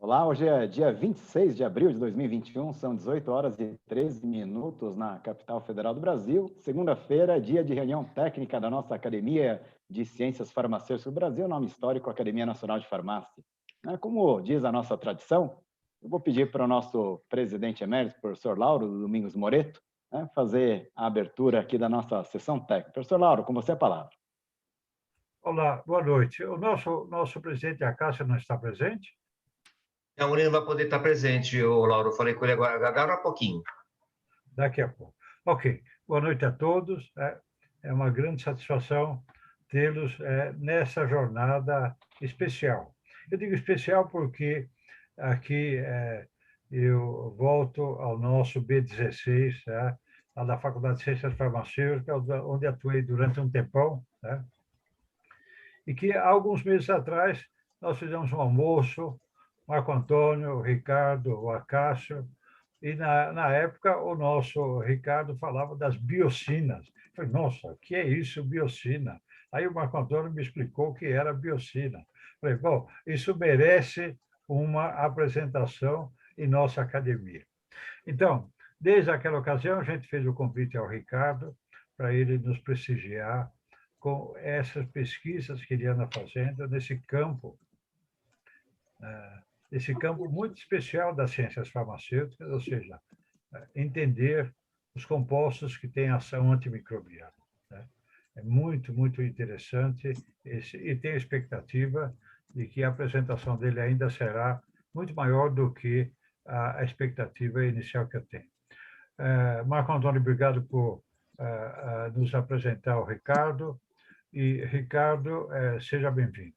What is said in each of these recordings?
Olá, hoje é dia 26 de abril de 2021, são 18 horas e 13 minutos na capital federal do Brasil. Segunda-feira, dia de reunião técnica da nossa Academia de Ciências Farmacêuticas do Brasil, nome histórico Academia Nacional de Farmácia. Como diz a nossa tradição, eu vou pedir para o nosso presidente emérito, professor Lauro Domingos Moreto, fazer a abertura aqui da nossa sessão técnica. Professor Lauro, com você a palavra. Olá, boa noite. O nosso presidente Acácio não está presente? Não, ele não vai poder estar presente, Lauro. Eu falei com ele agora há pouquinho. Daqui a pouco. Ok. Boa noite a todos. É uma grande satisfação tê-los nessa jornada especial. Eu digo especial porque aqui eu volto ao nosso B16, lá da Faculdade de Ciências Farmacêuticas, onde atuei durante um tempão, e que há alguns meses atrás nós fizemos um almoço, Marco Antônio, o Ricardo, o Acácio, e na época o nosso Ricardo falava das biocinas. Eu falei, nossa, o que é isso, biocina? Aí o Marco Antônio me explicou o que era biocina. Eu falei, bom, isso merece uma apresentação em nossa academia. Então, desde aquela ocasião, a gente fez o convite ao Ricardo para ele nos prestigiar com essas pesquisas que ele anda fazendo nesse campo muito especial das ciências farmacêuticas, ou seja, entender os compostos que têm ação antimicrobiana. É muito, muito interessante e tenho a expectativa de que a apresentação dele ainda será muito maior do que a expectativa inicial que eu tenho. Marco Antônio, obrigado por nos apresentar o Ricardo. E, Ricardo, seja bem-vindo.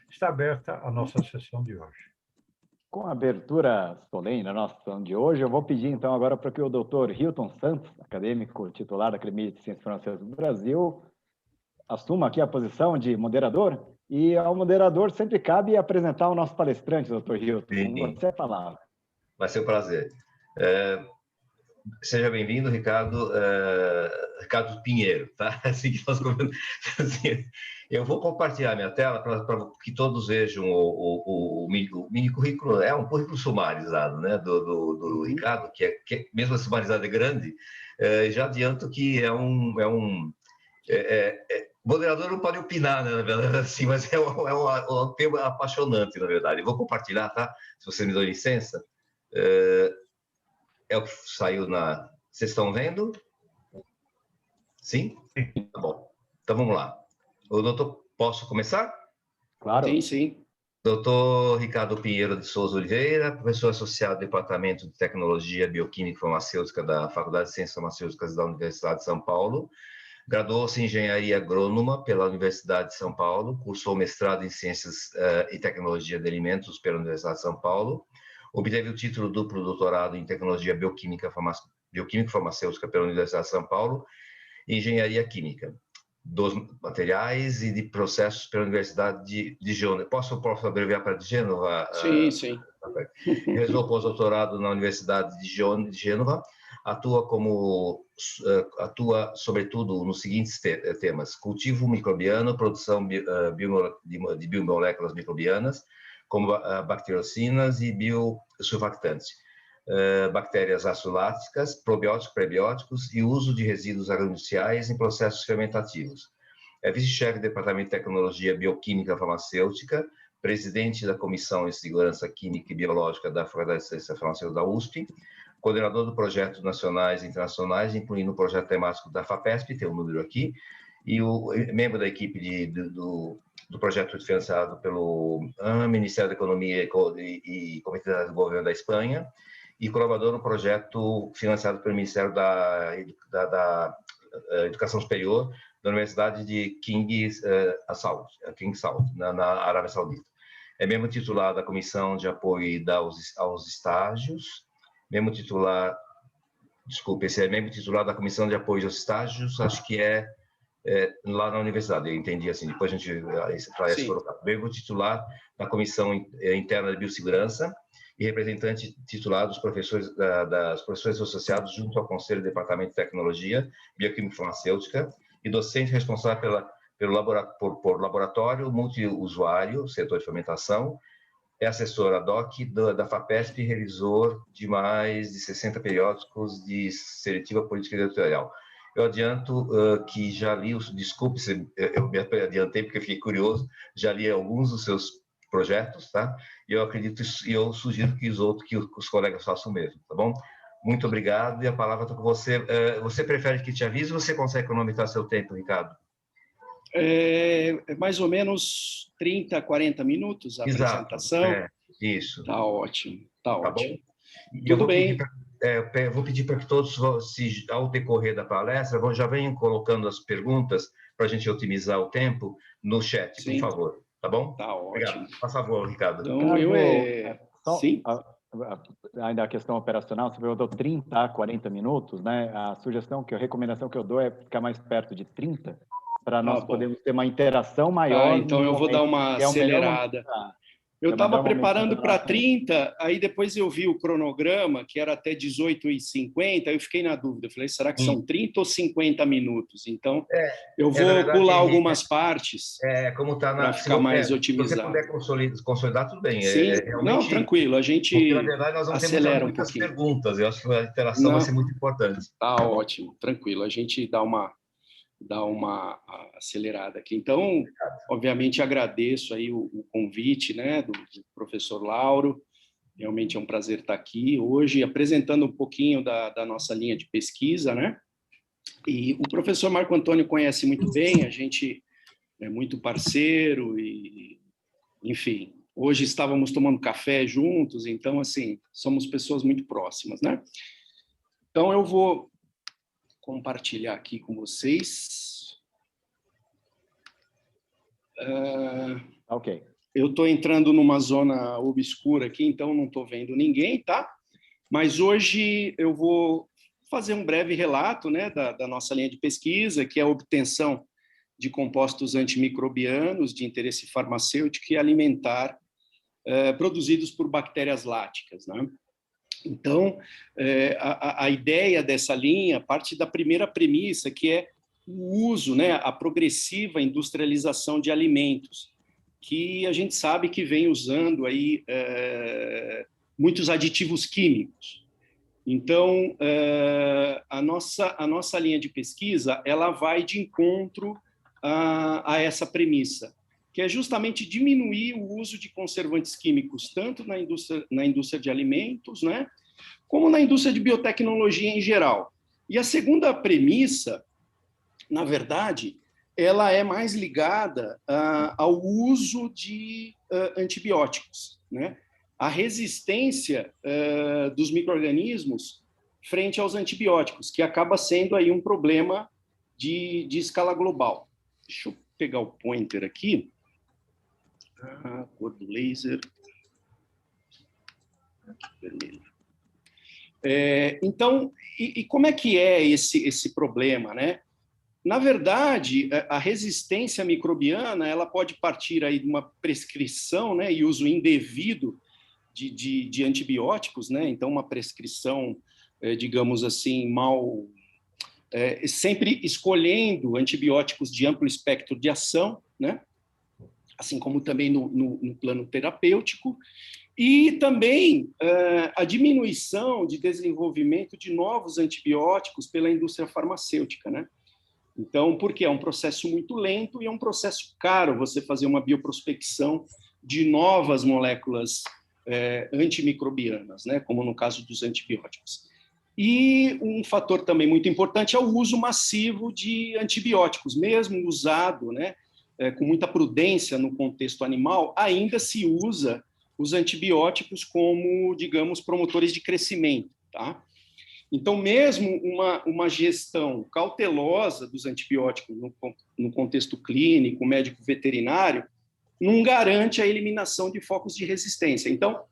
Está aberta a nossa sessão de hoje. Com a abertura solene da nossa sessão de hoje, eu vou pedir, então, agora para que o doutor Hilton Santos, acadêmico titular da Academia de Ciências Farmacêuticas do Brasil, assuma aqui a posição de moderador, e ao moderador sempre cabe apresentar o nosso palestrante, doutor Hilton. Com você a palavra. Vai ser um prazer. Seja bem-vindo, Ricardo. Ricardo Pinheiro, tá? Assim que nós eu vou compartilhar minha tela para que todos vejam o mini currículo. É um currículo sumarizado, né, do Ricardo, que mesmo a sumarizado é grande. Já adianto que moderador não pode opinar, né, na verdade, assim, mas é um tema apaixonante, na verdade. Eu vou compartilhar, tá? Se você me dá licença. É o que saiu na... Vocês estão vendo? Sim? Tá bom. Então, vamos lá. O doutor, posso começar? Claro. Sim, sim. Doutor Ricardo Pinheiro de Souza Oliveira, professor associado do Departamento de Tecnologia Bioquímica e Farmacêutica da Faculdade de Ciências Farmacêuticas da Universidade de São Paulo. Graduou-se em Engenharia Agrônoma pela Universidade de São Paulo, cursou mestrado em Ciências e Tecnologia de Alimentos pela Universidade de São Paulo. Obteve o título duplo doutorado em Tecnologia Bioquímica e Farmacêutica pela Universidade de São Paulo e Engenharia Química dos Materiais e de Processos pela Universidade de Gênova. Posso abreviar para de Gênova? Sim, sim. Realizou pós-doutorado na Universidade de Gênova. Atua sobretudo nos seguintes temas: cultivo microbiano, produção de biomoléculas microbianas, como bacteriocinas e biosurfactantes, bactérias aciláticas, probióticos, prebióticos e uso de resíduos agroindustriais em processos fermentativos. É vice-chefe do Departamento de Tecnologia Bioquímica Farmacêutica, presidente da Comissão de Segurança Química e Biológica da Faculdade de Ciências Farmacêuticas da USP, coordenador de projetos nacionais e internacionais, incluindo o projeto temático da FAPESP, tem um número aqui, e membro da equipe do projeto financiado pelo Ministério da Economia e Comitê do Governo da Espanha, e colaborador no projeto financiado pelo Ministério da Educação Superior da Universidade de King Saud, na Arábia Saudita. É membro titular da Comissão de Apoio aos Estágios, membro titular da Comissão de Apoio aos Estágios, acho que lá na universidade, eu entendi assim, depois a gente parece colocar. Membro titular da Comissão Interna de Biossegurança e representante titular dos professores associados junto ao Conselho do Departamento de Tecnologia, Bioquímica e Farmacêutica e docente responsável por laboratório multiusuário, setor de fermentação, é assessor ad hoc da FAPESP e revisor de mais de 60 periódicos de seletiva política editorial. Eu adianto que já li, desculpe se eu me adiantei porque eu fiquei curioso, já li alguns dos seus projetos, tá? E eu acredito e eu sugiro que os colegas façam o mesmo, tá bom? Muito obrigado e a palavra está com você. Você prefere que te avise ou você consegue cronometrar seu tempo, Ricardo? Mais ou menos 30, 40 minutos a apresentação. Isso. Tá ótimo, tá ótimo. Bom? Tudo bem. Eu vou pedir para que todos, ao decorrer da palestra, já venham colocando as perguntas para a gente otimizar o tempo no chat, Sim. por favor. Tá bom? Tá ótimo. Obrigado. Por favor, Ricardo. Então, Sim. Ainda a questão operacional, você perguntou 30 a 40 minutos, né? A recomendação que eu dou é ficar mais perto de 30, para nós podermos ter uma interação maior. Então eu vou dar uma acelerada. Eu estava preparando para 30, aí depois eu vi o cronograma, que era até 18h50, aí eu fiquei na dúvida. Eu falei, será que são 30 ou 50 minutos? Então, eu vou pular algumas partes para ficar mais otimizado. Se você puder consolidar, tudo bem. Sim, não, tranquilo, a gente porque, na verdade, nós vamos ter muitas perguntas. Eu acho que a interação vai ser muito importante. Tá ótimo, tranquilo. A gente dá uma acelerada aqui. Então, obviamente, agradeço aí o convite, né, do professor Lauro. Realmente é um prazer estar aqui hoje, apresentando um pouquinho da nossa linha de pesquisa, né? E o professor Marco Antônio conhece muito bem, a gente é muito parceiro e, enfim, hoje estávamos tomando café juntos, então, assim, somos pessoas muito próximas, né? Então, eu vou compartilhar aqui com vocês. Ok. Eu estou entrando numa zona obscura aqui, então não estou vendo ninguém, tá? Mas hoje eu vou fazer um breve relato, né, da nossa linha de pesquisa, que é a obtenção de compostos antimicrobianos de interesse farmacêutico e alimentar produzidos por bactérias láticas, né? Então, a ideia dessa linha parte da primeira premissa, que é o uso, né, a progressiva industrialização de alimentos, que a gente sabe que vem usando aí muitos aditivos químicos. Então, a nossa linha de pesquisa ela vai de encontro a essa premissa, que é justamente diminuir o uso de conservantes químicos, tanto na indústria de alimentos, né, como na indústria de biotecnologia em geral. E a segunda premissa, na verdade, ela é mais ligada ao uso de antibióticos, né? A resistência dos micro-organismos frente aos antibióticos, que acaba sendo aí um problema de escala global. Deixa eu pegar o pointer aqui. Cor do laser. Vermelho. Então, e como é que é esse problema, né? Na verdade, a resistência microbiana ela pode partir aí de uma prescrição, né, e uso indevido de antibióticos, né? Então, uma prescrição, digamos assim, sempre escolhendo antibióticos de amplo espectro de ação, né? Assim como também no plano terapêutico, e também a diminuição de desenvolvimento de novos antibióticos pela indústria farmacêutica, né? Então, porque é um processo muito lento e é um processo caro você fazer uma bioprospecção de novas moléculas antimicrobianas, né? Como no caso dos antibióticos. E um fator também muito importante é o uso massivo de antibióticos, mesmo usado, né, com muita prudência no contexto animal, ainda se usa os antibióticos como, digamos, promotores de crescimento, tá? Então, mesmo uma gestão cautelosa dos antibióticos no contexto clínico, médico veterinário, não garante a eliminação de focos de resistência. Então,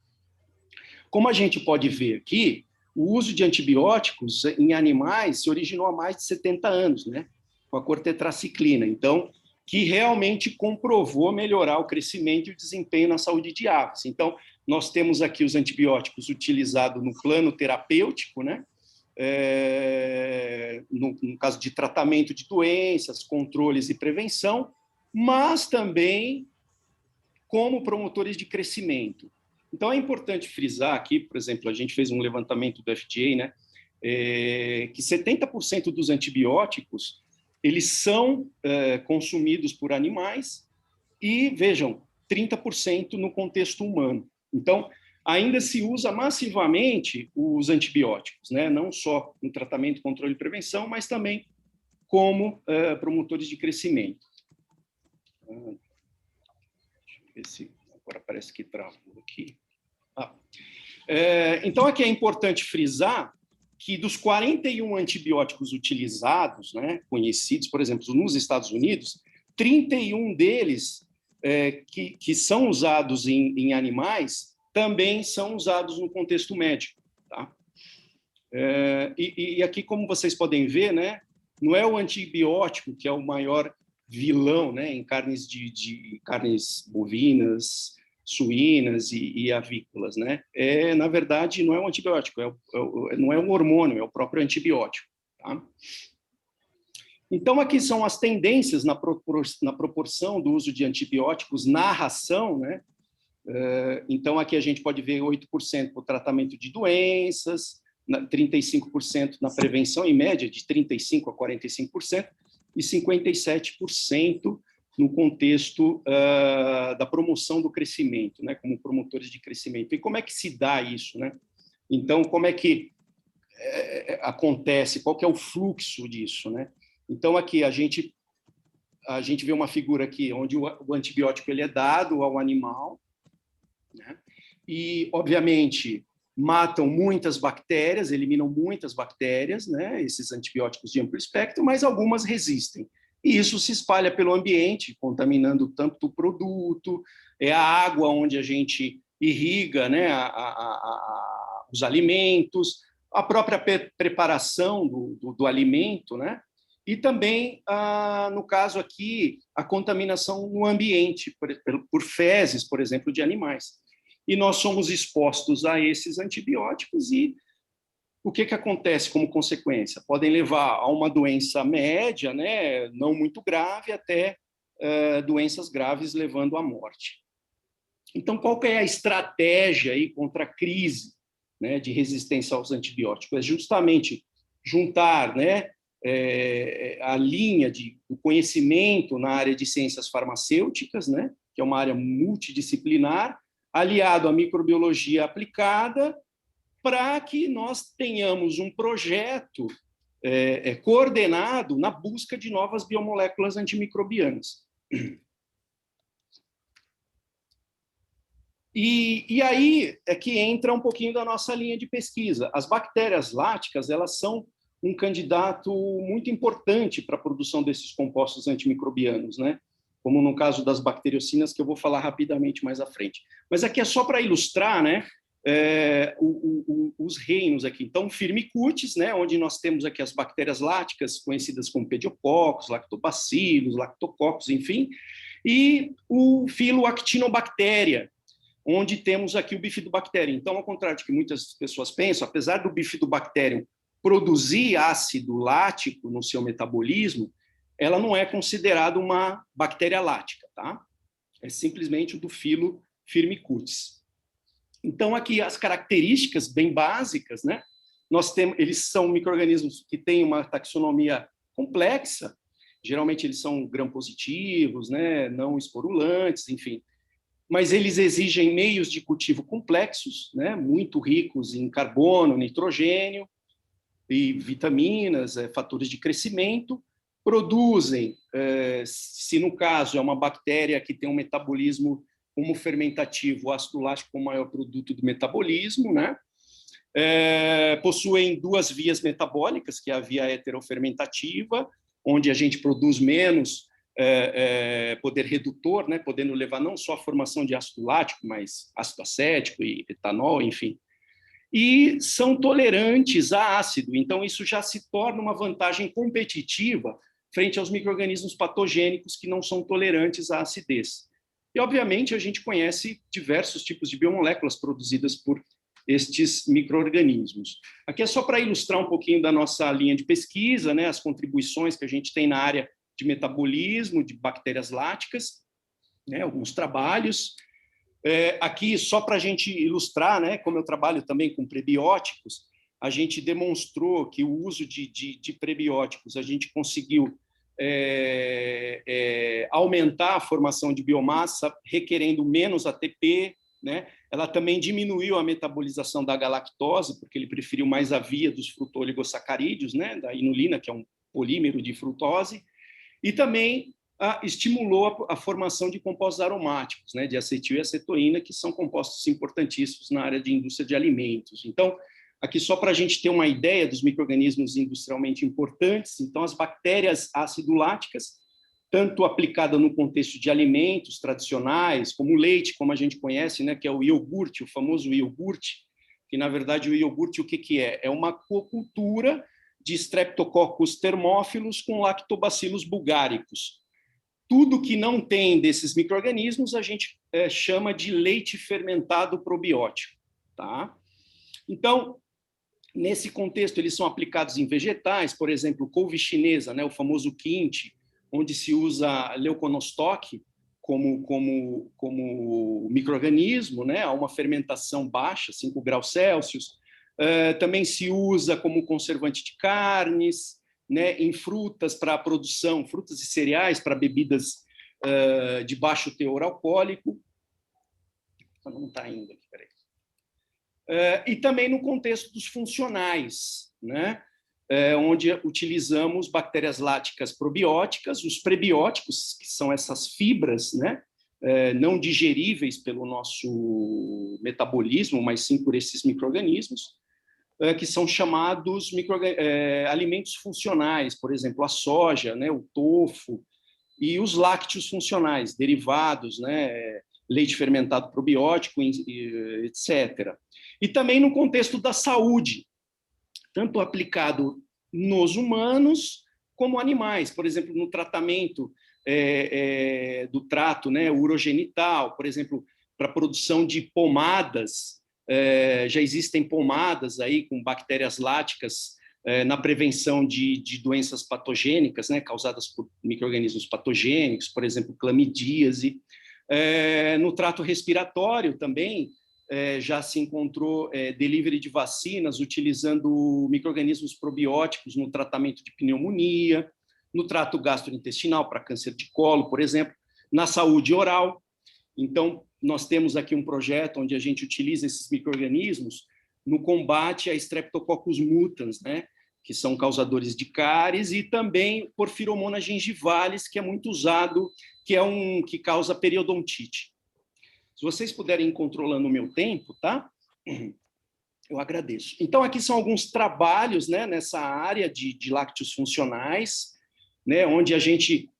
como a gente pode ver aqui, o uso de antibióticos em animais se originou há mais de 70 anos, né? Com a cortetraciclina. Então, que realmente comprovou melhorar o crescimento e o desempenho na saúde de aves. Então, nós temos aqui os antibióticos utilizados no plano terapêutico, né? No caso de tratamento de doenças, controles e prevenção, mas também como promotores de crescimento. Então, é importante frisar aqui, por exemplo, a gente fez um levantamento do FDA, né, que 70% dos antibióticos eles são consumidos por animais e, vejam, 30% no contexto humano. Então, ainda se usa massivamente os antibióticos, né? Não só no tratamento, controle e prevenção, mas também como promotores de crescimento. Deixa eu ver se agora parece que travou aqui. Então, aqui é importante frisar que dos 41 antibióticos utilizados, né, conhecidos, por exemplo, nos Estados Unidos, 31 deles que são usados em animais também são usados no contexto médico. Tá? E aqui, como vocês podem ver, né, não é o antibiótico que é o maior vilão, né, em carnes carnes bovinas, suínas e avícolas, né? Na verdade, não é um antibiótico, não é um hormônio, é o próprio antibiótico. Tá? Então, aqui são as tendências na proporção do uso de antibióticos na ração, né? Então, aqui a gente pode ver 8% para o tratamento de doenças, 35% na prevenção, em média, de 35% a 45%, e 57% no contexto da promoção do crescimento, né, como promotores de crescimento. E como é que se dá isso, né? Então, como é que acontece? Qual que é o fluxo disso, né? Então, aqui a gente vê uma figura aqui onde o antibiótico ele é dado ao animal, né? E, obviamente, matam muitas bactérias, eliminam muitas bactérias, né? Esses antibióticos de amplo espectro, mas algumas resistem. E isso se espalha pelo ambiente, contaminando tanto o produto, a água onde a gente irriga, né, os alimentos, a própria preparação do alimento, né? E também, no caso aqui, a contaminação no ambiente, por fezes, por exemplo, de animais. E nós somos expostos a esses antibióticos e o que acontece como consequência? Podem levar a uma doença média, né, não muito grave, até doenças graves levando à morte. Então, qual que é a estratégia aí contra a crise, né, de resistência aos antibióticos? É justamente juntar, né, a linha do conhecimento na área de ciências farmacêuticas, né, que é uma área multidisciplinar, aliado à microbiologia aplicada, para que nós tenhamos um projeto coordenado na busca de novas biomoléculas antimicrobianas. E aí é que entra um pouquinho da nossa linha de pesquisa. As bactérias láticas, elas são um candidato muito importante para a produção desses compostos antimicrobianos, né? Como no caso das bacteriocinas, que eu vou falar rapidamente mais à frente. Mas aqui é só para ilustrar, né, os reinos aqui. Então, Firmicutes, né, onde nós temos aqui as bactérias láticas, conhecidas como pediococcus, lactobacillus, lactococcus, enfim, e o filo Actinobacteria, onde temos aqui o Bifidobacterium. Então, ao contrário do que muitas pessoas pensam, apesar do Bifidobacterium produzir ácido lático no seu metabolismo, ela não é considerada uma bactéria lática, tá? É simplesmente o do filo Firmicutes. Então, aqui as características bem básicas, né? Eles são micro-organismos que têm uma taxonomia complexa, geralmente eles são gram-positivos, né? Não esporulantes, enfim. Mas eles exigem meios de cultivo complexos, né? Muito ricos em carbono, nitrogênio e vitaminas, fatores de crescimento, produzem, se no caso é uma bactéria que tem um metabolismo como fermentativo, o ácido lático como maior produto do metabolismo, né? Possuem duas vias metabólicas, que é a via heterofermentativa, onde a gente produz menos poder redutor, né? Podendo levar não só a formação de ácido lático, mas ácido acético e etanol, enfim. E são tolerantes a ácido, então isso já se torna uma vantagem competitiva frente aos micro-organismos patogênicos que não são tolerantes à acidez. E, obviamente, a gente conhece diversos tipos de biomoléculas produzidas por estes micro-organismos. Aqui é só para ilustrar um pouquinho da nossa linha de pesquisa, né, as contribuições que a gente tem na área de metabolismo, de bactérias láticas. né, alguns trabalhos. Aqui, só para a gente ilustrar, né, como eu trabalho também com prebióticos, a gente demonstrou que o uso de prebióticos, a gente conseguiu aumentar a formação de biomassa, requerendo menos ATP, né? Ela também diminuiu a metabolização da galactose, porque ele preferiu mais a via dos frutooligosacarídeos, né, da inulina, que é um polímero de frutose, e também estimulou a formação de compostos aromáticos, né, de acetil e acetoína, que são compostos importantíssimos na área de indústria de alimentos. Então, aqui só para a gente ter uma ideia dos micro-organismos industrialmente importantes, então as bactérias aciduláticas, tanto aplicada no contexto de alimentos tradicionais, como o leite, como a gente conhece, né, que é o iogurte, o famoso iogurte, que, na verdade, o iogurte, o que é? É uma cocultura de Streptococcus thermophilus com Lactobacillus bulgaricus. Tudo que não tem desses micro-organismos, a gente chama de leite fermentado probiótico. Tá? Então, nesse contexto, eles são aplicados em vegetais, por exemplo, couve chinesa, né, o famoso quinte, onde se usa leuconostoque como micro-organismo, né, a uma fermentação baixa, 5 graus Celsius. Também se usa como conservante de carnes, né, em frutas para a produção, frutas e cereais para bebidas de baixo teor alcoólico. Não está ainda aqui, peraí. E também no contexto dos funcionais, né? Onde utilizamos bactérias láticas probióticas, os prebióticos, que são essas fibras, né, não digeríveis pelo nosso metabolismo, mas sim por esses micro-organismos, que são chamados alimentos funcionais, por exemplo, a soja, né, o tofu, e os lácteos funcionais, derivados, né, leite fermentado probiótico, etc. E também no contexto da saúde, tanto aplicado nos humanos como animais, por exemplo, no tratamento do trato, né, urogenital, por exemplo, para a produção de pomadas, já existem pomadas aí com bactérias láticas na prevenção de doenças patogênicas, né, causadas por micro-organismos patogênicos, por exemplo, clamidíase. No trato respiratório também, já se encontrou delivery de vacinas utilizando micro-organismos probióticos no tratamento de pneumonia, no trato gastrointestinal para câncer de colo, por exemplo, na saúde oral. Então, nós temos aqui um projeto onde a gente utiliza esses micro-organismos no combate a Streptococcus mutans, né, que são causadores de cáries, e também Porphyromonas gingivalis, que é muito usado, que causa periodontite. Se vocês puderem ir controlando o meu tempo, tá? Eu agradeço. Então, aqui são alguns trabalhos, né, nessa área de lácteos funcionais, né, onde a gente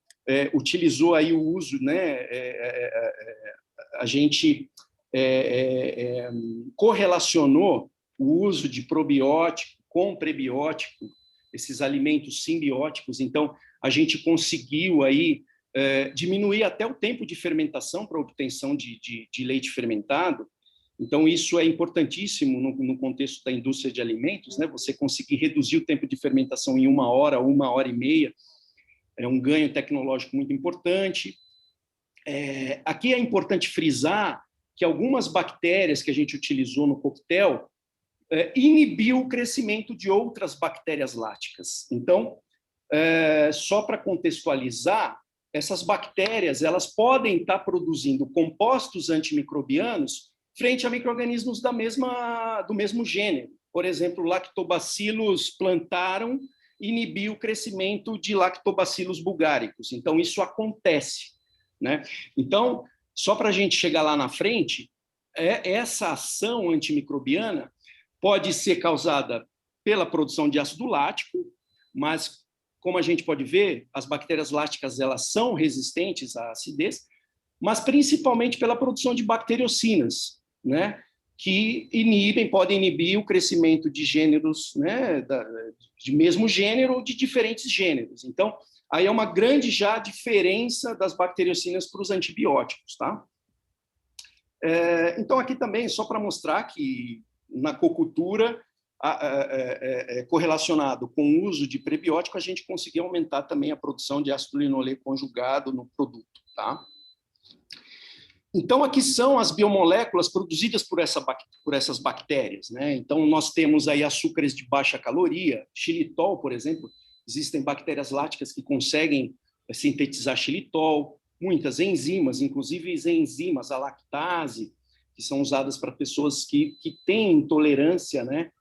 utilizou aí o uso, né, a gente correlacionou o uso de probiótico com prebiótico, esses alimentos simbióticos. Então, a gente conseguiu aí diminuir até o tempo de fermentação para a obtenção de leite fermentado. Então, isso é importantíssimo no contexto da indústria de alimentos, né? Você conseguir reduzir o tempo de fermentação em 1 hora, 1h30, é um ganho tecnológico muito importante. Aqui é importante frisar que algumas bactérias que a gente utilizou no coquetel inibiu o crescimento de outras bactérias láticas. Então, só para contextualizar, essas bactérias elas podem estar produzindo compostos antimicrobianos frente a micro-organismos do mesmo gênero. Por exemplo, Lactobacillus plantarum inibiu o crescimento de Lactobacillus bulgaricus. Então, isso acontece, né? Então, só para a gente chegar lá na frente, essa ação antimicrobiana pode ser causada pela produção de ácido lático, mas, como a gente pode ver, as bactérias láticas elas são resistentes à acidez, mas principalmente pela produção de bacteriocinas, né, que podem inibir o crescimento de gêneros, né, de mesmo gênero ou de diferentes gêneros. Então, aí é uma grande já diferença das bacteriocinas para os antibióticos, tá? Então, aqui também, só para mostrar que na cocultura, correlacionado com o uso de prebiótico, a gente conseguiu aumentar também a produção de ácido linoleico conjugado no produto, tá? Então, aqui são as biomoléculas produzidas por essas bactérias, né? Então, nós temos aí açúcares de baixa caloria, xilitol, por exemplo. Existem bactérias láticas que conseguem sintetizar xilitol, muitas enzimas, inclusive enzimas, a lactase, que são usadas para pessoas que têm intolerância, né,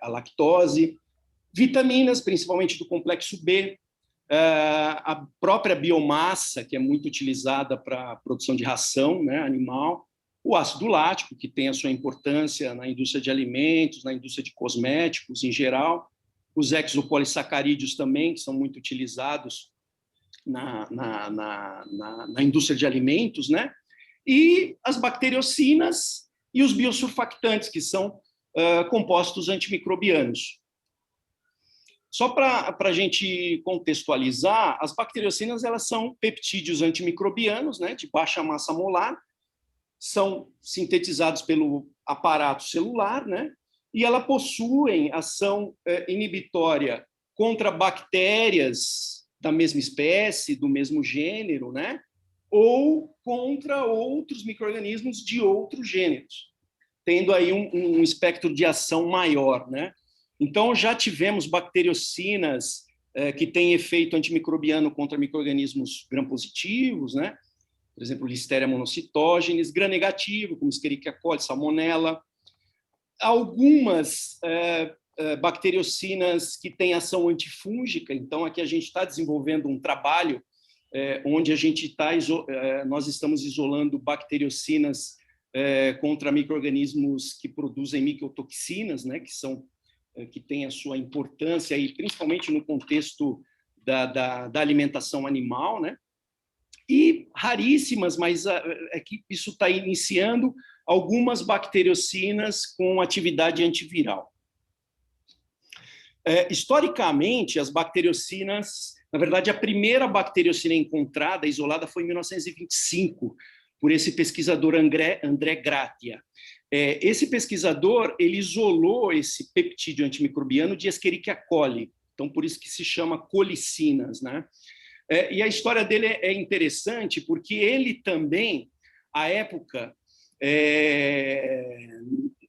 à lactose, vitaminas, principalmente do complexo B, a própria biomassa, que é muito utilizada para a produção de ração, né, animal, o ácido lático, que tem a sua importância na indústria de alimentos, na indústria de cosméticos em geral, os exopolissacarídeos também, que são muito utilizados na indústria de alimentos, né? E as bacteriocinas e os biosurfactantes, que são compostos antimicrobianos. Só para a gente contextualizar, as bacteriocinas elas são peptídeos antimicrobianos, né, de baixa massa molar, são sintetizados pelo aparato celular, né, e elas possuem ação inibitória contra bactérias da mesma espécie, do mesmo gênero, né, ou contra outros micro-organismos de outros gêneros, tendo aí um espectro de ação maior, né? Então, já tivemos bacteriocinas que têm efeito antimicrobiano contra micro-organismos gram-positivos, né? Por exemplo, Listeria monocytogenes, gram-negativo, como Escherichia coli, Salmonella. Algumas bacteriocinas que têm ação antifúngica. Então, aqui a gente está desenvolvendo um trabalho onde nós estamos isolando bacteriocinas contra micro-organismos que produzem micotoxinas, né? Que tem a sua importância, e principalmente no contexto da alimentação animal, né? E raríssimas, mas é que isso está iniciando, algumas bacteriocinas com atividade antiviral. Historicamente, as bacteriocinas, na verdade, a primeira bacteriocina encontrada, isolada, foi em 1925, por esse pesquisador André Gratia. Esse pesquisador ele isolou esse peptídeo antimicrobiano de Escherichia coli, então por isso que se chama colicinas, né? E a história dele é interessante porque ele também, à época,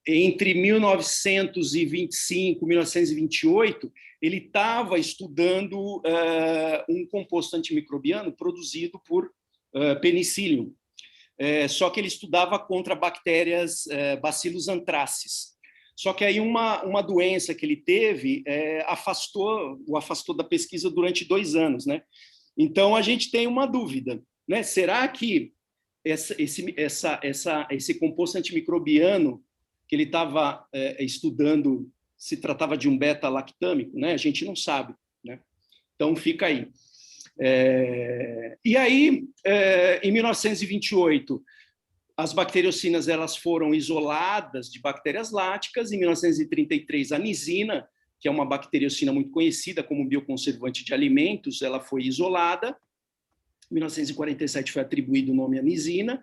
entre 1925 e 1928, ele estava estudando um composto antimicrobiano produzido por Penicillium. Só que ele estudava contra bactérias Bacillus anthracis. Só que aí uma doença que ele teve o afastou da pesquisa durante 2 anos, né? Então, a gente tem uma dúvida, né? Será que esse composto antimicrobiano que ele estava estudando se tratava de um beta-lactâmico, né? A gente não sabe, né? Então, fica aí. E aí, em 1928, as bacteriocinas elas foram isoladas de bactérias láticas. Em 1933, a nisina, que é uma bacteriocina muito conhecida como bioconservante de alimentos, ela foi isolada. Em 1947 foi atribuído o nome à nisina,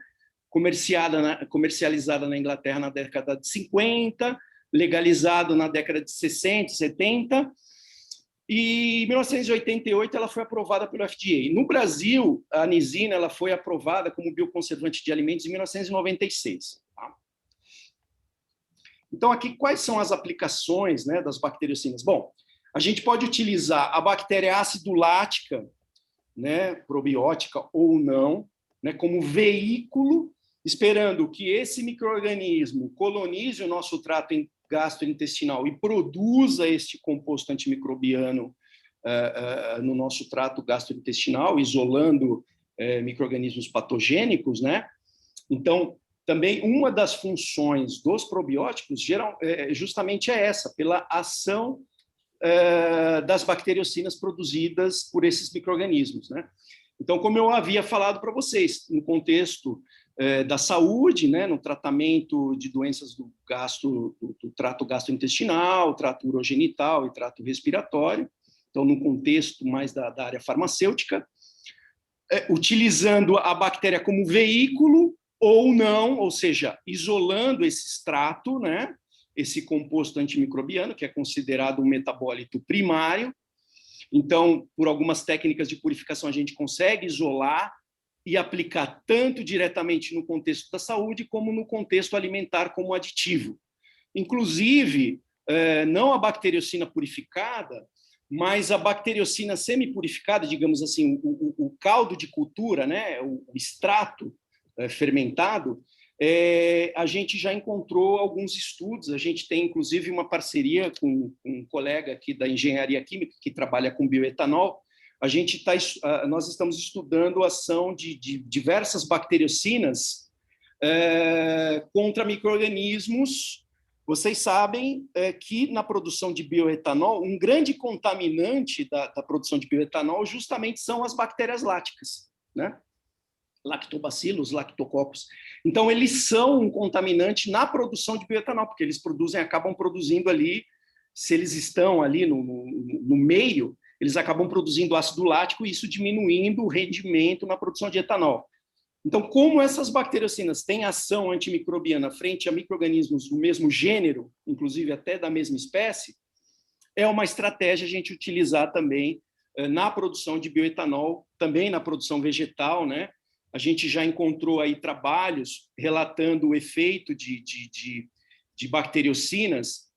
comercializada na Inglaterra na década de 50, legalizado na década de 60, 70, e em 1988 ela foi aprovada pelo FDA. No Brasil, a nisina ela foi aprovada como bioconservante de alimentos em 1996. Tá? Então, aqui, quais são as aplicações, né, das bacteriocinas? Bom, a gente pode utilizar a bactéria ácido lática, né, probiótica ou não, né, como veículo, esperando que esse micro-organismo colonize o nosso trato gastrointestinal e produza este composto antimicrobiano no nosso trato gastrointestinal, isolando micro-organismos patogênicos, né? Então, também uma das funções dos probióticos justamente é essa, pela ação das bacteriocinas produzidas por esses micro-organismos, né? Então, como eu havia falado para vocês, no contexto da saúde, né, no tratamento de doenças do trato gastrointestinal, trato urogenital e trato respiratório, então, no contexto mais da área farmacêutica, utilizando a bactéria como veículo ou não, ou seja, isolando esse extrato, né, esse composto antimicrobiano, que é considerado um metabólito primário. Então, por algumas técnicas de purificação, a gente consegue isolar e aplicar tanto diretamente no contexto da saúde como no contexto alimentar como aditivo. Inclusive, não a bacteriocina purificada, mas a bacteriocina semipurificada, digamos assim, o caldo de cultura, né, o extrato fermentado, a gente já encontrou alguns estudos, a gente tem inclusive uma parceria com um colega aqui da engenharia química que trabalha com bioetanol. Nós estamos estudando a ação de diversas bacteriocinas contra micro-organismos. Vocês sabem que na produção de bioetanol, um grande contaminante da produção de bioetanol justamente são as bactérias láticas, né? Lactobacillus, lactococcus. Então, eles são um contaminante na produção de bioetanol, porque eles acabam produzindo ali, se eles estão ali no meio, eles acabam produzindo ácido lático e isso diminuindo o rendimento na produção de etanol. Então, como essas bacteriocinas têm ação antimicrobiana frente a micro-organismos do mesmo gênero, inclusive até da mesma espécie, é uma estratégia a gente utilizar também na produção de bioetanol, também na produção vegetal, né? A gente já encontrou aí trabalhos relatando o efeito de bacteriocinas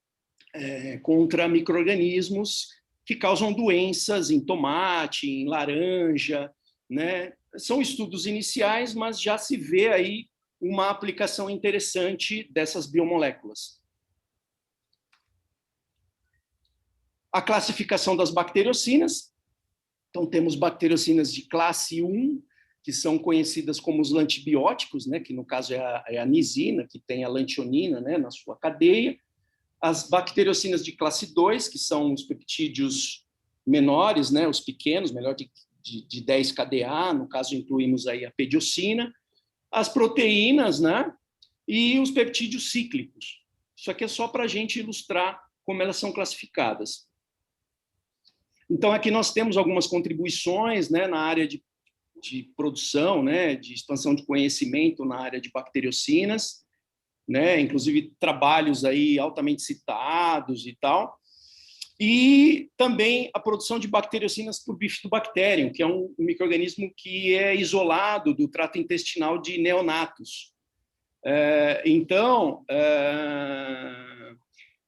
contra micro-organismos que causam doenças em tomate, em laranja, né? São estudos iniciais, mas já se vê aí uma aplicação interessante dessas biomoléculas. A classificação das bacteriocinas. Então, temos bacteriocinas de classe 1, que são conhecidas como os lantibióticos, né, que no caso é a nisina, que tem a lantionina, né, na sua cadeia. As bacteriocinas de classe 2, que são os peptídeos menores, né, os pequenos, melhor de 10 kDa, no caso incluímos aí a pediocina, as proteínas, né, e os peptídeos cíclicos. Isso aqui é só para a gente ilustrar como elas são classificadas. Então, aqui nós temos algumas contribuições, né, na área de produção, né, de expansão de conhecimento na área de bacteriocinas, né, inclusive trabalhos aí altamente citados e tal, e também a produção de bacteriocinas por Bifidobacterium, que é um micro-organismo que é isolado do trato intestinal de neonatos. Então,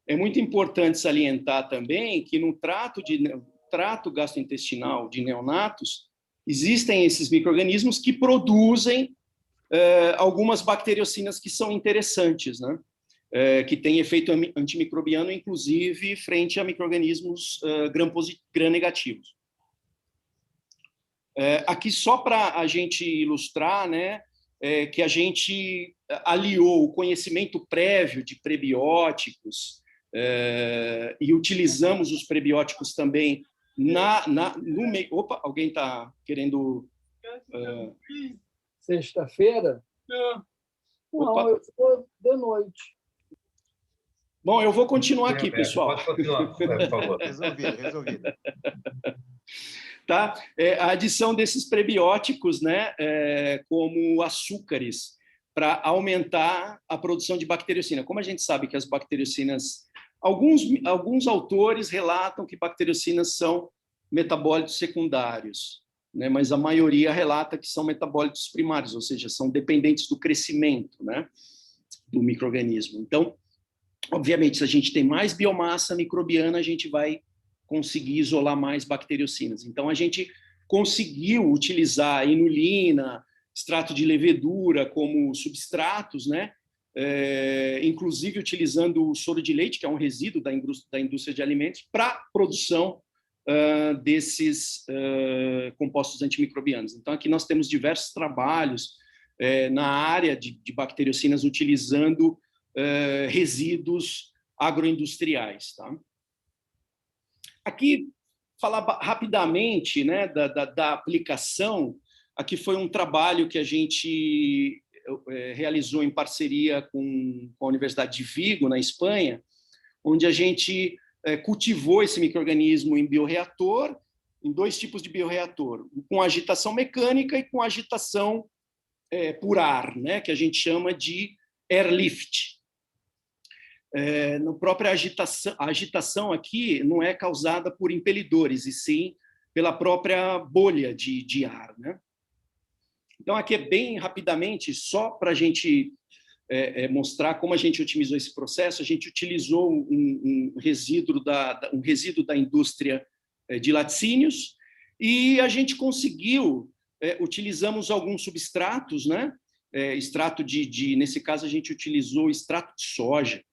é muito importante salientar também que no trato gastrointestinal de neonatos, existem esses micro-organismos que produzem algumas bacteriocinas que são interessantes, né? Que têm efeito antimicrobiano, inclusive, frente a micro-organismos gram-negativos. Aqui, só para a gente ilustrar, né, que a gente aliou o conhecimento prévio de prebióticos e utilizamos os prebióticos também no meio... Opa, alguém está querendo... Sexta-feira? Não, eu vou de noite. Bom, eu vou continuar aqui, pessoal. Pode continuar, por favor. Resolvido. Tá? A adição desses prebióticos, né, como açúcares, para aumentar a produção de bacteriocina. Como a gente sabe que as bacteriocinas... Alguns autores relatam que bacteriocinas são metabólitos secundários, né, mas a maioria relata que são metabólitos primários, ou seja, são dependentes do crescimento, né, do micro-organismo. Então, obviamente, se a gente tem mais biomassa microbiana, a gente vai conseguir isolar mais bacteriocinas. Então, a gente conseguiu utilizar inulina, extrato de levedura como substratos, né, inclusive utilizando o soro de leite, que é um resíduo da indústria de alimentos, para produção desses compostos antimicrobianos. Então, aqui nós temos diversos trabalhos na área de bacteriocinas utilizando resíduos agroindustriais. Tá? Aqui, falar rapidamente, né, da aplicação. Aqui foi um trabalho que a gente realizou em parceria com a Universidade de Vigo, na Espanha, onde a gente cultivou esse micro-organismo em bioreator, em 2 tipos de bioreator, com agitação mecânica e com agitação por ar, né, que a gente chama de airlift. Na própria agitação, a agitação aqui não é causada por impelidores, e sim pela própria bolha de ar, né? Então, aqui é bem rapidamente, só para a gente mostrar como a gente otimizou esse processo. A gente utilizou um resíduo da indústria de laticínios e a gente conseguiu, utilizamos alguns substratos, né? Extrato nesse caso, a gente utilizou extrato de soja.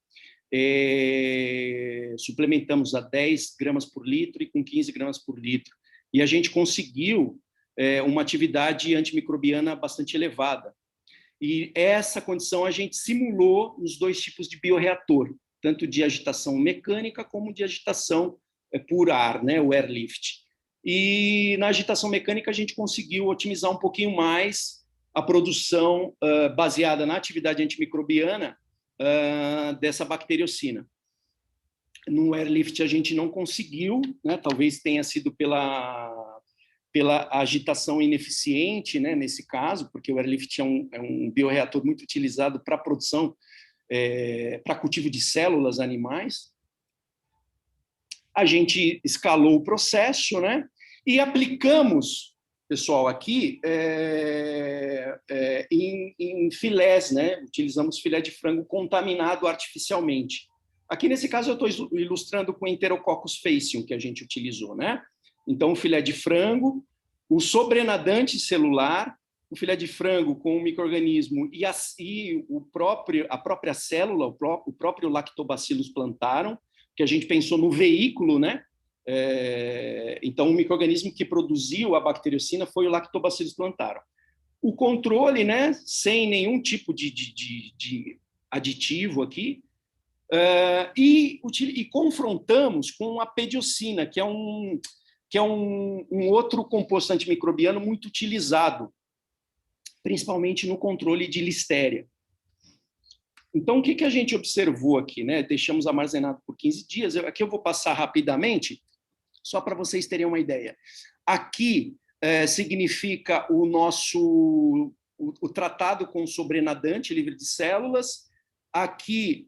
Suplementamos a 10 gramas por litro e com 15 gramas por litro. E a gente conseguiu uma atividade antimicrobiana bastante elevada. E essa condição a gente simulou nos dois tipos de bioreator, tanto de agitação mecânica como de agitação por ar, né, o airlift. E na agitação mecânica a gente conseguiu otimizar um pouquinho mais a produção baseada na atividade antimicrobiana dessa bacteriocina. No airlift a gente não conseguiu, né, talvez tenha sido pela agitação ineficiente, né, nesse caso, porque o airlift é um bioreator muito utilizado para produção, para cultivo de células animais. A gente escalou o processo, né, e aplicamos, pessoal, aqui em filés, né, utilizamos filé de frango contaminado artificialmente. Aqui, nesse caso, eu estou ilustrando com o Enterococcus faecium que a gente utilizou, né? Então, o filé de frango, o sobrenadante celular, o filé de frango com o micro-organismo e a própria célula, o próprio Lactobacillus plantarum, que a gente pensou no veículo, né? Então, o micro-organismo que produziu a bacteriocina foi o Lactobacillus plantarum. O controle, né? Sem nenhum tipo de aditivo aqui, e confrontamos com a pediocina, que é um outro composto antimicrobiano muito utilizado, principalmente no controle de listéria. Então, o que a gente observou aqui, né? Deixamos armazenado por 15 dias. Aqui eu vou passar rapidamente, só para vocês terem uma ideia. Aqui significa o tratado com sobrenadante livre de células. Aqui,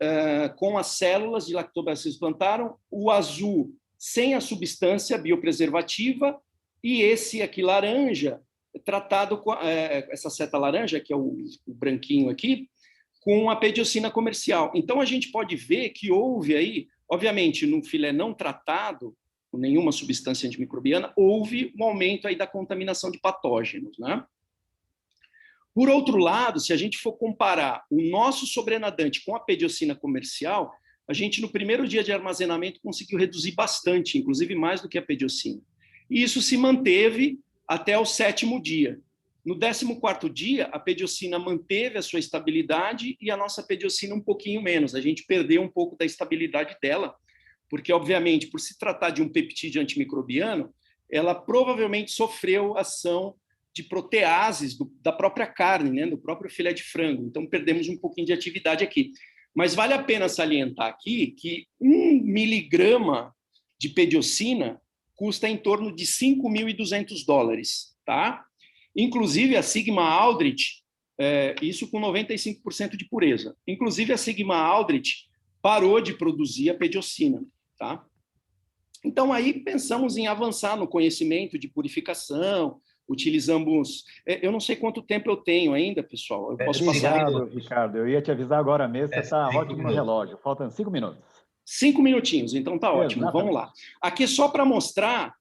com as células de Lactobacillus plantarum, o azul sem a substância biopreservativa, e esse aqui laranja, tratado com essa seta laranja, que é o branquinho aqui, com a pediocina comercial. Então, a gente pode ver que houve aí, obviamente, no filé não tratado, com nenhuma substância antimicrobiana, houve um aumento aí da contaminação de patógenos, né? Por outro lado, se a gente for comparar o nosso sobrenadante com a pediocina comercial, a gente, no primeiro dia de armazenamento, conseguiu reduzir bastante, inclusive mais do que a pediocina. E isso se manteve até o 7º dia. No 14º dia, a pediocina manteve a sua estabilidade e a nossa pediocina um pouquinho menos. A gente perdeu um pouco da estabilidade dela, porque, obviamente, por se tratar de um peptídeo antimicrobiano, ela provavelmente sofreu ação de proteases da própria carne, né, do próprio filé de frango. Então, perdemos um pouquinho de atividade aqui. Mas vale a pena salientar aqui que 1 miligrama de pediocina custa em torno de $5.200, tá? Inclusive, a Sigma Aldrich, isso com 95% de pureza. Inclusive, a Sigma Aldrich parou de produzir a pediocina, tá? Então, aí pensamos em avançar no conhecimento de purificação, utilizamos... Eu não sei quanto tempo eu tenho ainda, pessoal. Eu posso passar... Ricardo, eu ia te avisar agora mesmo, você está ótimo no relógio. Faltam 5 minutos. 5 minutinhos, então tá ótimo. Exatamente. Vamos lá. Aqui só para mostrar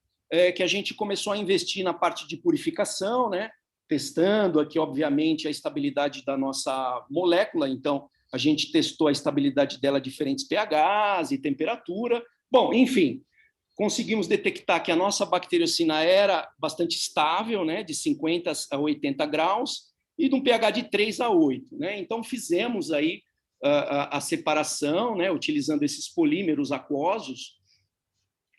que a gente começou a investir na parte de purificação, né? Testando aqui, obviamente, a estabilidade da nossa molécula. Então, a gente testou a estabilidade dela a diferentes pHs e temperatura. Bom, enfim... Conseguimos detectar que a nossa bacteriocina era bastante estável, né, de 50 a 80 graus, e de um pH de 3 a 8. Né? Então, fizemos aí a separação, né, utilizando esses polímeros aquosos,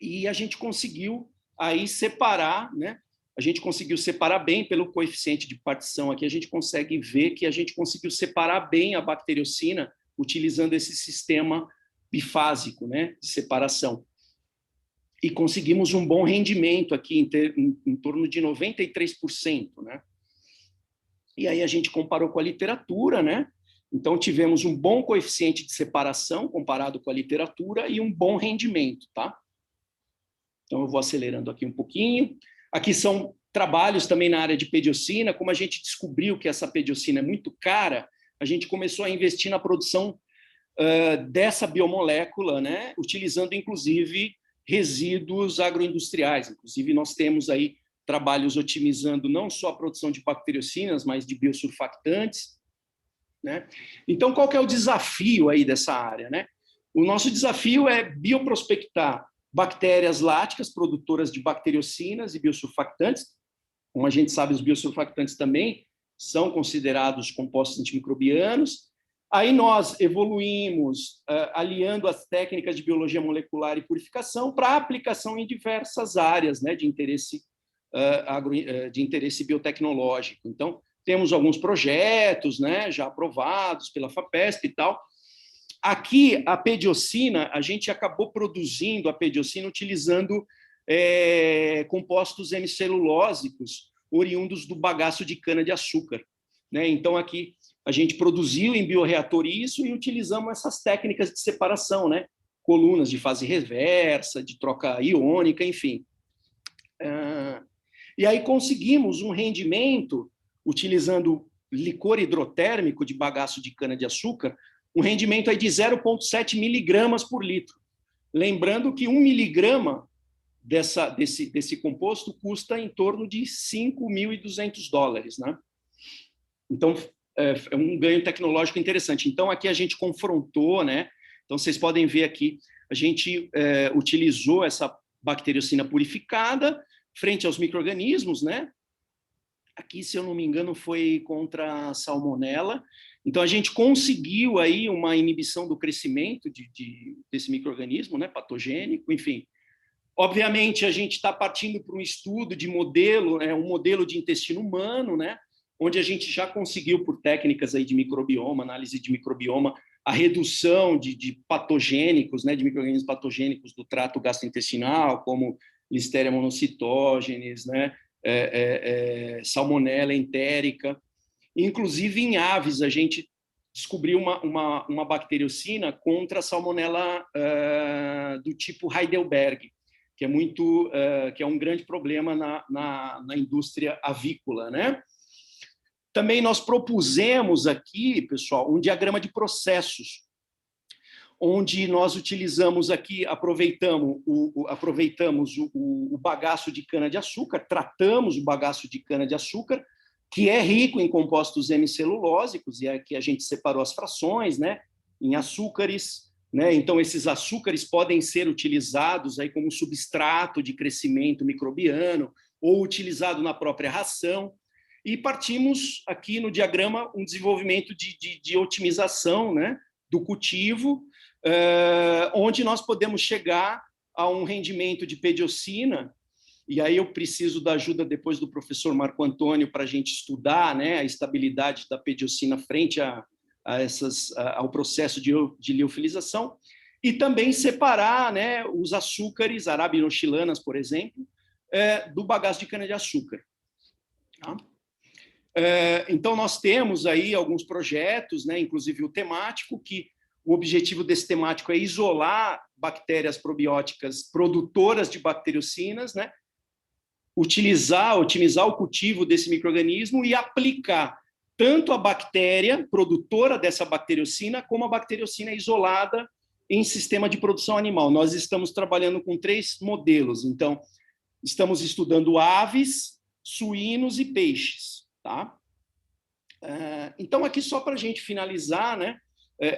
e a gente conseguiu aí separar, né? A gente conseguiu separar bem pelo coeficiente de partição aqui, a gente consegue ver que a gente conseguiu separar bem a bacteriocina utilizando esse sistema bifásico, né, de separação. E conseguimos um bom rendimento aqui, em torno de 93%. Né? E aí a gente comparou com a literatura, né? Então tivemos um bom coeficiente de separação comparado com a literatura e um bom rendimento. Tá? Então eu vou acelerando aqui um pouquinho. Aqui são trabalhos também na área de pediocina. Como a gente descobriu que essa pediocina é muito cara, a gente começou a investir na produção dessa biomolécula, né, utilizando, inclusive, resíduos agroindustriais. Inclusive, nós temos aí trabalhos otimizando não só a produção de bacteriocinas, mas de biosurfactantes, né? Então, qual que é o desafio aí dessa área, né? O nosso desafio é bioprospectar bactérias láticas produtoras de bacteriocinas e biosurfactantes. Como a gente sabe, os biosurfactantes também são considerados compostos antimicrobianos. Aí nós evoluímos aliando as técnicas de biologia molecular e purificação para aplicação em diversas áreas, né, de interesse biotecnológico. Então, temos alguns projetos, né, já aprovados pela FAPESP e tal. Aqui, a pediocina, a gente acabou produzindo a pediocina utilizando compostos hemicelulósicos oriundos do bagaço de cana-de-açúcar, né? Então, aqui, a gente produziu em bioreator isso e utilizamos essas técnicas de separação, né? Colunas de fase reversa, de troca iônica, enfim. E aí conseguimos um rendimento, utilizando licor hidrotérmico de bagaço de cana-de-açúcar, um rendimento aí de 0,7 miligramas por litro. Lembrando que 1 miligrama desse composto custa em torno de $5.200, né? Então, é um ganho tecnológico interessante. Então, aqui a gente confrontou, né? Então, vocês podem ver aqui, a gente utilizou essa bacteriocina purificada frente aos micro-organismos, né? Aqui, se eu não me engano, foi contra a salmonela. Então, a gente conseguiu aí uma inibição do crescimento desse micro-organismo, né, patogênico, enfim. Obviamente, a gente está partindo para um estudo de modelo, um modelo de intestino humano, né, onde a gente já conseguiu, por técnicas aí de microbioma, análise de microbioma, a redução de patogênicos, né, de micro-organismos patogênicos do trato gastrointestinal, como Listeria monocytogenes, né, salmonela entérica. Inclusive, em aves, a gente descobriu uma bacteriocina contra a salmonela do tipo Heidelberg, que é um grande problema na indústria avícola, né? Também nós propusemos aqui, pessoal, um diagrama de processos, onde nós utilizamos aqui, aproveitamos o bagaço de cana-de-açúcar, tratamos o bagaço de cana-de-açúcar, que é rico em compostos hemicelulósicos, e aqui a gente separou as frações, né, em açúcares, né? Então, esses açúcares podem ser utilizados aí como substrato de crescimento microbiano, ou utilizado na própria ração. E partimos aqui no diagrama um desenvolvimento de otimização, né, do cultivo, onde nós podemos chegar a um rendimento de pediocina. E aí eu preciso da ajuda depois do professor Marco Antônio para a gente estudar, né, a estabilidade da pediocina frente ao processo de liofilização, e também separar, né, os açúcares arabinoxilanas, por exemplo, do bagaço de cana-de-açúcar. Tá? Então, nós temos aí alguns projetos, né, inclusive o temático, que o objetivo desse temático é isolar bactérias probióticas produtoras de bacteriocinas, né, otimizar o cultivo desse micro-organismo e aplicar tanto a bactéria produtora dessa bacteriocina como a bacteriocina isolada em sistema de produção animal. Nós estamos trabalhando com 3 modelos. Então, estamos estudando aves, suínos e peixes. Tá? Então, aqui só para a gente finalizar, né,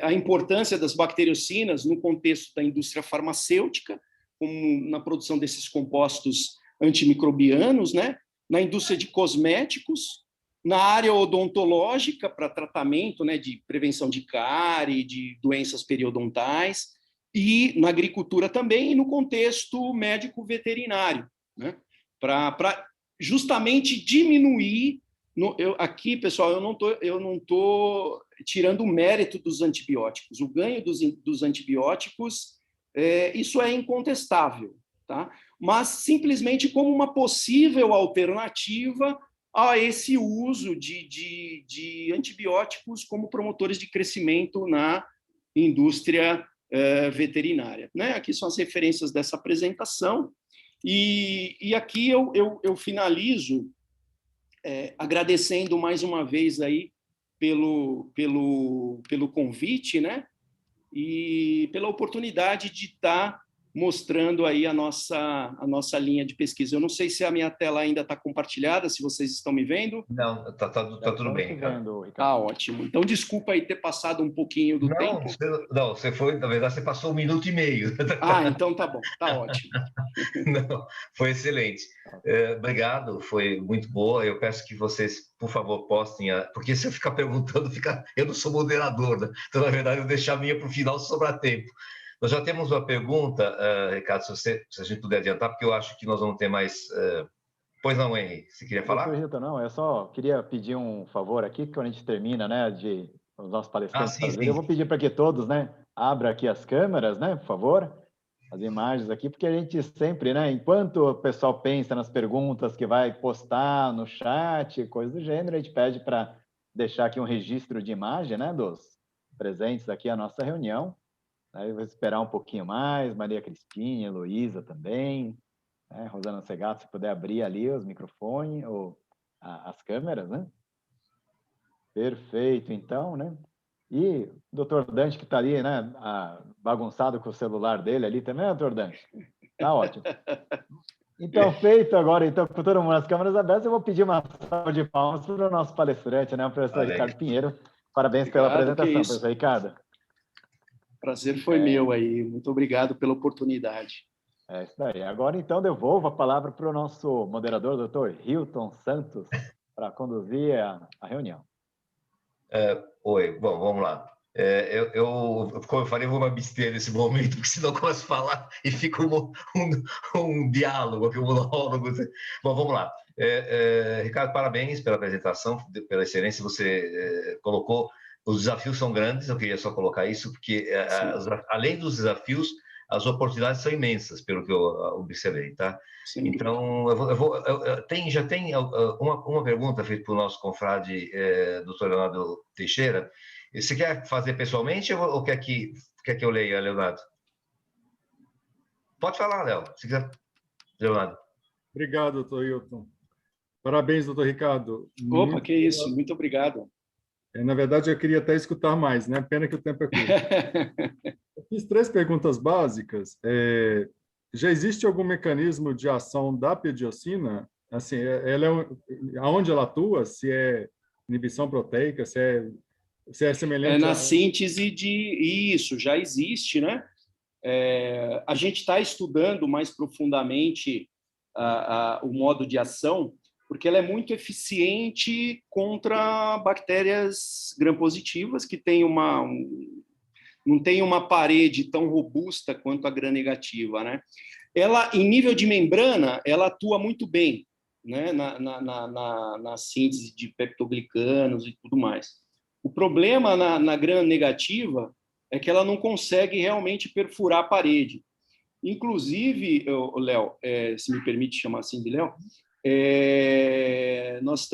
a importância das bacteriocinas no contexto da indústria farmacêutica, como na produção desses compostos antimicrobianos, né, na indústria de cosméticos, na área odontológica para tratamento, né, de prevenção de cárie, de doenças periodontais, e na agricultura também, e no contexto médico-veterinário, né, para justamente diminuir. Aqui, pessoal, eu não tô tirando o mérito dos antibióticos. O ganho dos antibióticos, isso é incontestável, tá? Mas simplesmente como uma possível alternativa a esse uso de antibióticos como promotores de crescimento na indústria veterinária, né? Aqui são as referências dessa apresentação. E aqui eu finalizo agradecendo mais uma vez aí pelo convite, né? E pela oportunidade de estar mostrando aí a nossa linha de pesquisa. Eu não sei se a minha tela ainda está compartilhada, se vocês estão me vendo. Não, tá tudo bem, Ricardo. Tá ótimo. Então, desculpa aí ter passado um pouquinho do tempo. Não, você foi, na verdade, você passou 1 minuto e meio. Ah, então tá bom, tá ótimo. Não, foi excelente. Obrigado, foi muito boa. Eu peço que vocês, por favor, postem, porque se eu ficar perguntando, eu não sou moderador, né? Então, na verdade, eu vou deixar a minha para o final, se sobrar tempo. Nós já temos uma pergunta, Ricardo, se a gente puder adiantar, porque eu acho que nós vamos ter mais... Pois não, Henry, você queria falar? Não, eu só queria pedir um favor aqui, que quando a gente termina, né, os nossos palestrantes, sim. Eu vou pedir para que todos, né, abram aqui as câmeras, né, por favor, as imagens aqui, porque a gente sempre, né, enquanto o pessoal pensa nas perguntas que vai postar no chat, coisa do gênero, a gente pede para deixar aqui um registro de imagem, né, dos presentes aqui à nossa reunião. Aí eu vou esperar um pouquinho mais, Maria Cristina, Heloísa também, né? Rosana Segato, se puder abrir ali os microfones ou as câmeras, né? Perfeito, então, né? E o doutor Dante, que está ali, né, bagunçado com o celular dele ali também, né, doutor Dante? Tá ótimo. Então, feito agora, então, com todo mundo as câmeras abertas, eu vou pedir uma salva de palmas para o nosso palestrante, né, o professor Ricardo Pinheiro. Parabéns pela apresentação, professor Ricardo. Prazer foi meu aí. Muito obrigado pela oportunidade. É isso aí. Agora, então, devolvo a palavra para o nosso moderador, doutor Hilton Santos, para conduzir a reunião. Oi, bom, vamos lá. Como eu falei, eu vou me abster nesse momento, porque senão eu começo a falar e fica um diálogo, um monólogo. Bom, vamos lá. Ricardo, parabéns pela apresentação, pela excelência. Você colocou... Os desafios são grandes, eu queria só colocar isso, porque, além dos desafios, as oportunidades são imensas, pelo que eu observei, tá? Sim. Então, já tem uma pergunta feita para o nosso confrade, doutor Leonardo Teixeira. Você quer fazer pessoalmente ou quer que eu leia, Leonardo? Pode falar, Léo, se quiser, Leonardo. Obrigado, doutor Hilton. Parabéns, doutor Ricardo. Opa, que isso, muito obrigado. Na verdade, eu queria até escutar mais, né? Pena que o tempo é curto. Eu fiz 3 perguntas básicas. Já existe algum mecanismo de ação da pediocina? Assim, aonde ela atua? Se é inibição proteica, se é semelhante... na síntese de... Isso, já existe, né? A gente está estudando mais profundamente o modo de ação, porque ela é muito eficiente contra bactérias gram-positivas, que tem não tem uma parede tão robusta quanto a gram-negativa, né? Ela, em nível de membrana, ela atua muito bem, né? na síntese de peptoglicanos e tudo mais. O problema na gram-negativa é que ela não consegue realmente perfurar a parede. Inclusive, Léo, se me permite chamar assim de Léo, nós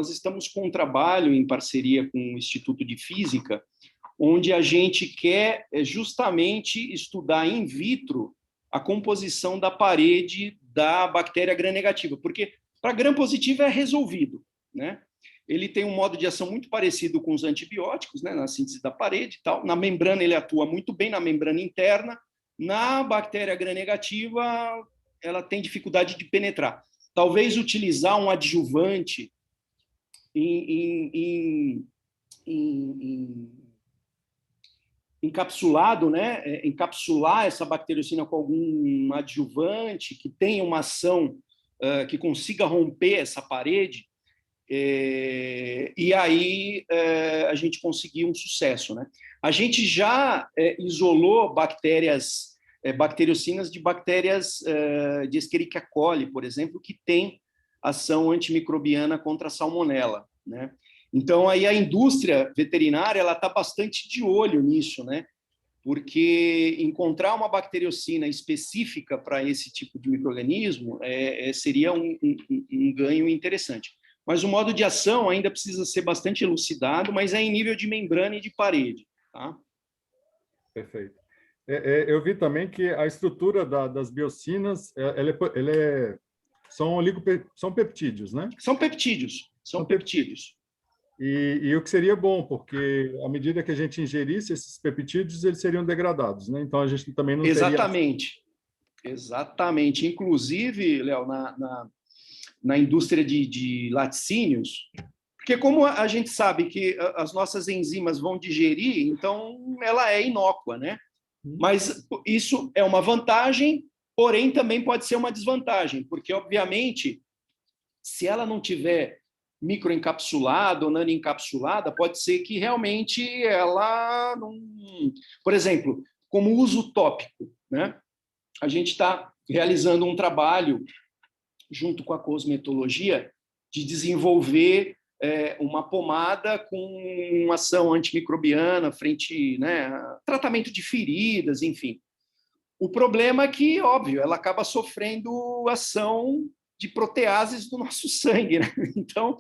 estamos com um trabalho em parceria com o Instituto de Física, onde a gente quer justamente estudar in vitro a composição da parede da bactéria gram-negativa, porque para gram-positiva é resolvido, né? Ele tem um modo de ação muito parecido com os antibióticos, né, na síntese da parede e tal. Na membrana ele atua muito bem, na membrana interna. Na bactéria gram-negativa, ela tem dificuldade de penetrar. Talvez utilizar um adjuvante encapsulado, né? Encapsular essa bacteriocina com algum adjuvante que tenha uma ação que consiga romper essa parede, e aí a gente conseguir um sucesso, né? A gente já isolou bacteriocinas de bactérias de Escherichia coli, por exemplo, que tem ação antimicrobiana contra a salmonela, né? Então, aí a indústria veterinária ela está bastante de olho nisso, né? Porque encontrar uma bacteriocina específica para esse tipo de micro-organismo seria um ganho interessante. Mas o modo de ação ainda precisa ser bastante elucidado, mas é em nível de membrana e de parede. Tá? Perfeito. Eu vi também que a estrutura das biocinas, são peptídeos, né? São peptídeos, são peptídeos. E o que seria bom, porque à medida que a gente ingerisse esses peptídeos, eles seriam degradados, né? Então a gente também não Exatamente. Exatamente. Inclusive, Léo, na indústria de laticínios, porque como a gente sabe que as nossas enzimas vão digerir, então ela é inócua, né? Mas isso é uma vantagem, porém também pode ser uma desvantagem, porque, obviamente, se ela não tiver microencapsulada ou nanoencapsulada, pode ser que realmente ela não... Por exemplo, como uso tópico, né? A gente está realizando um trabalho junto com a cosmetologia de desenvolver uma pomada com ação antimicrobiana frente, né, tratamento de feridas, enfim. O problema é que, óbvio, ela acaba sofrendo ação de proteases do nosso sangue, né? Então,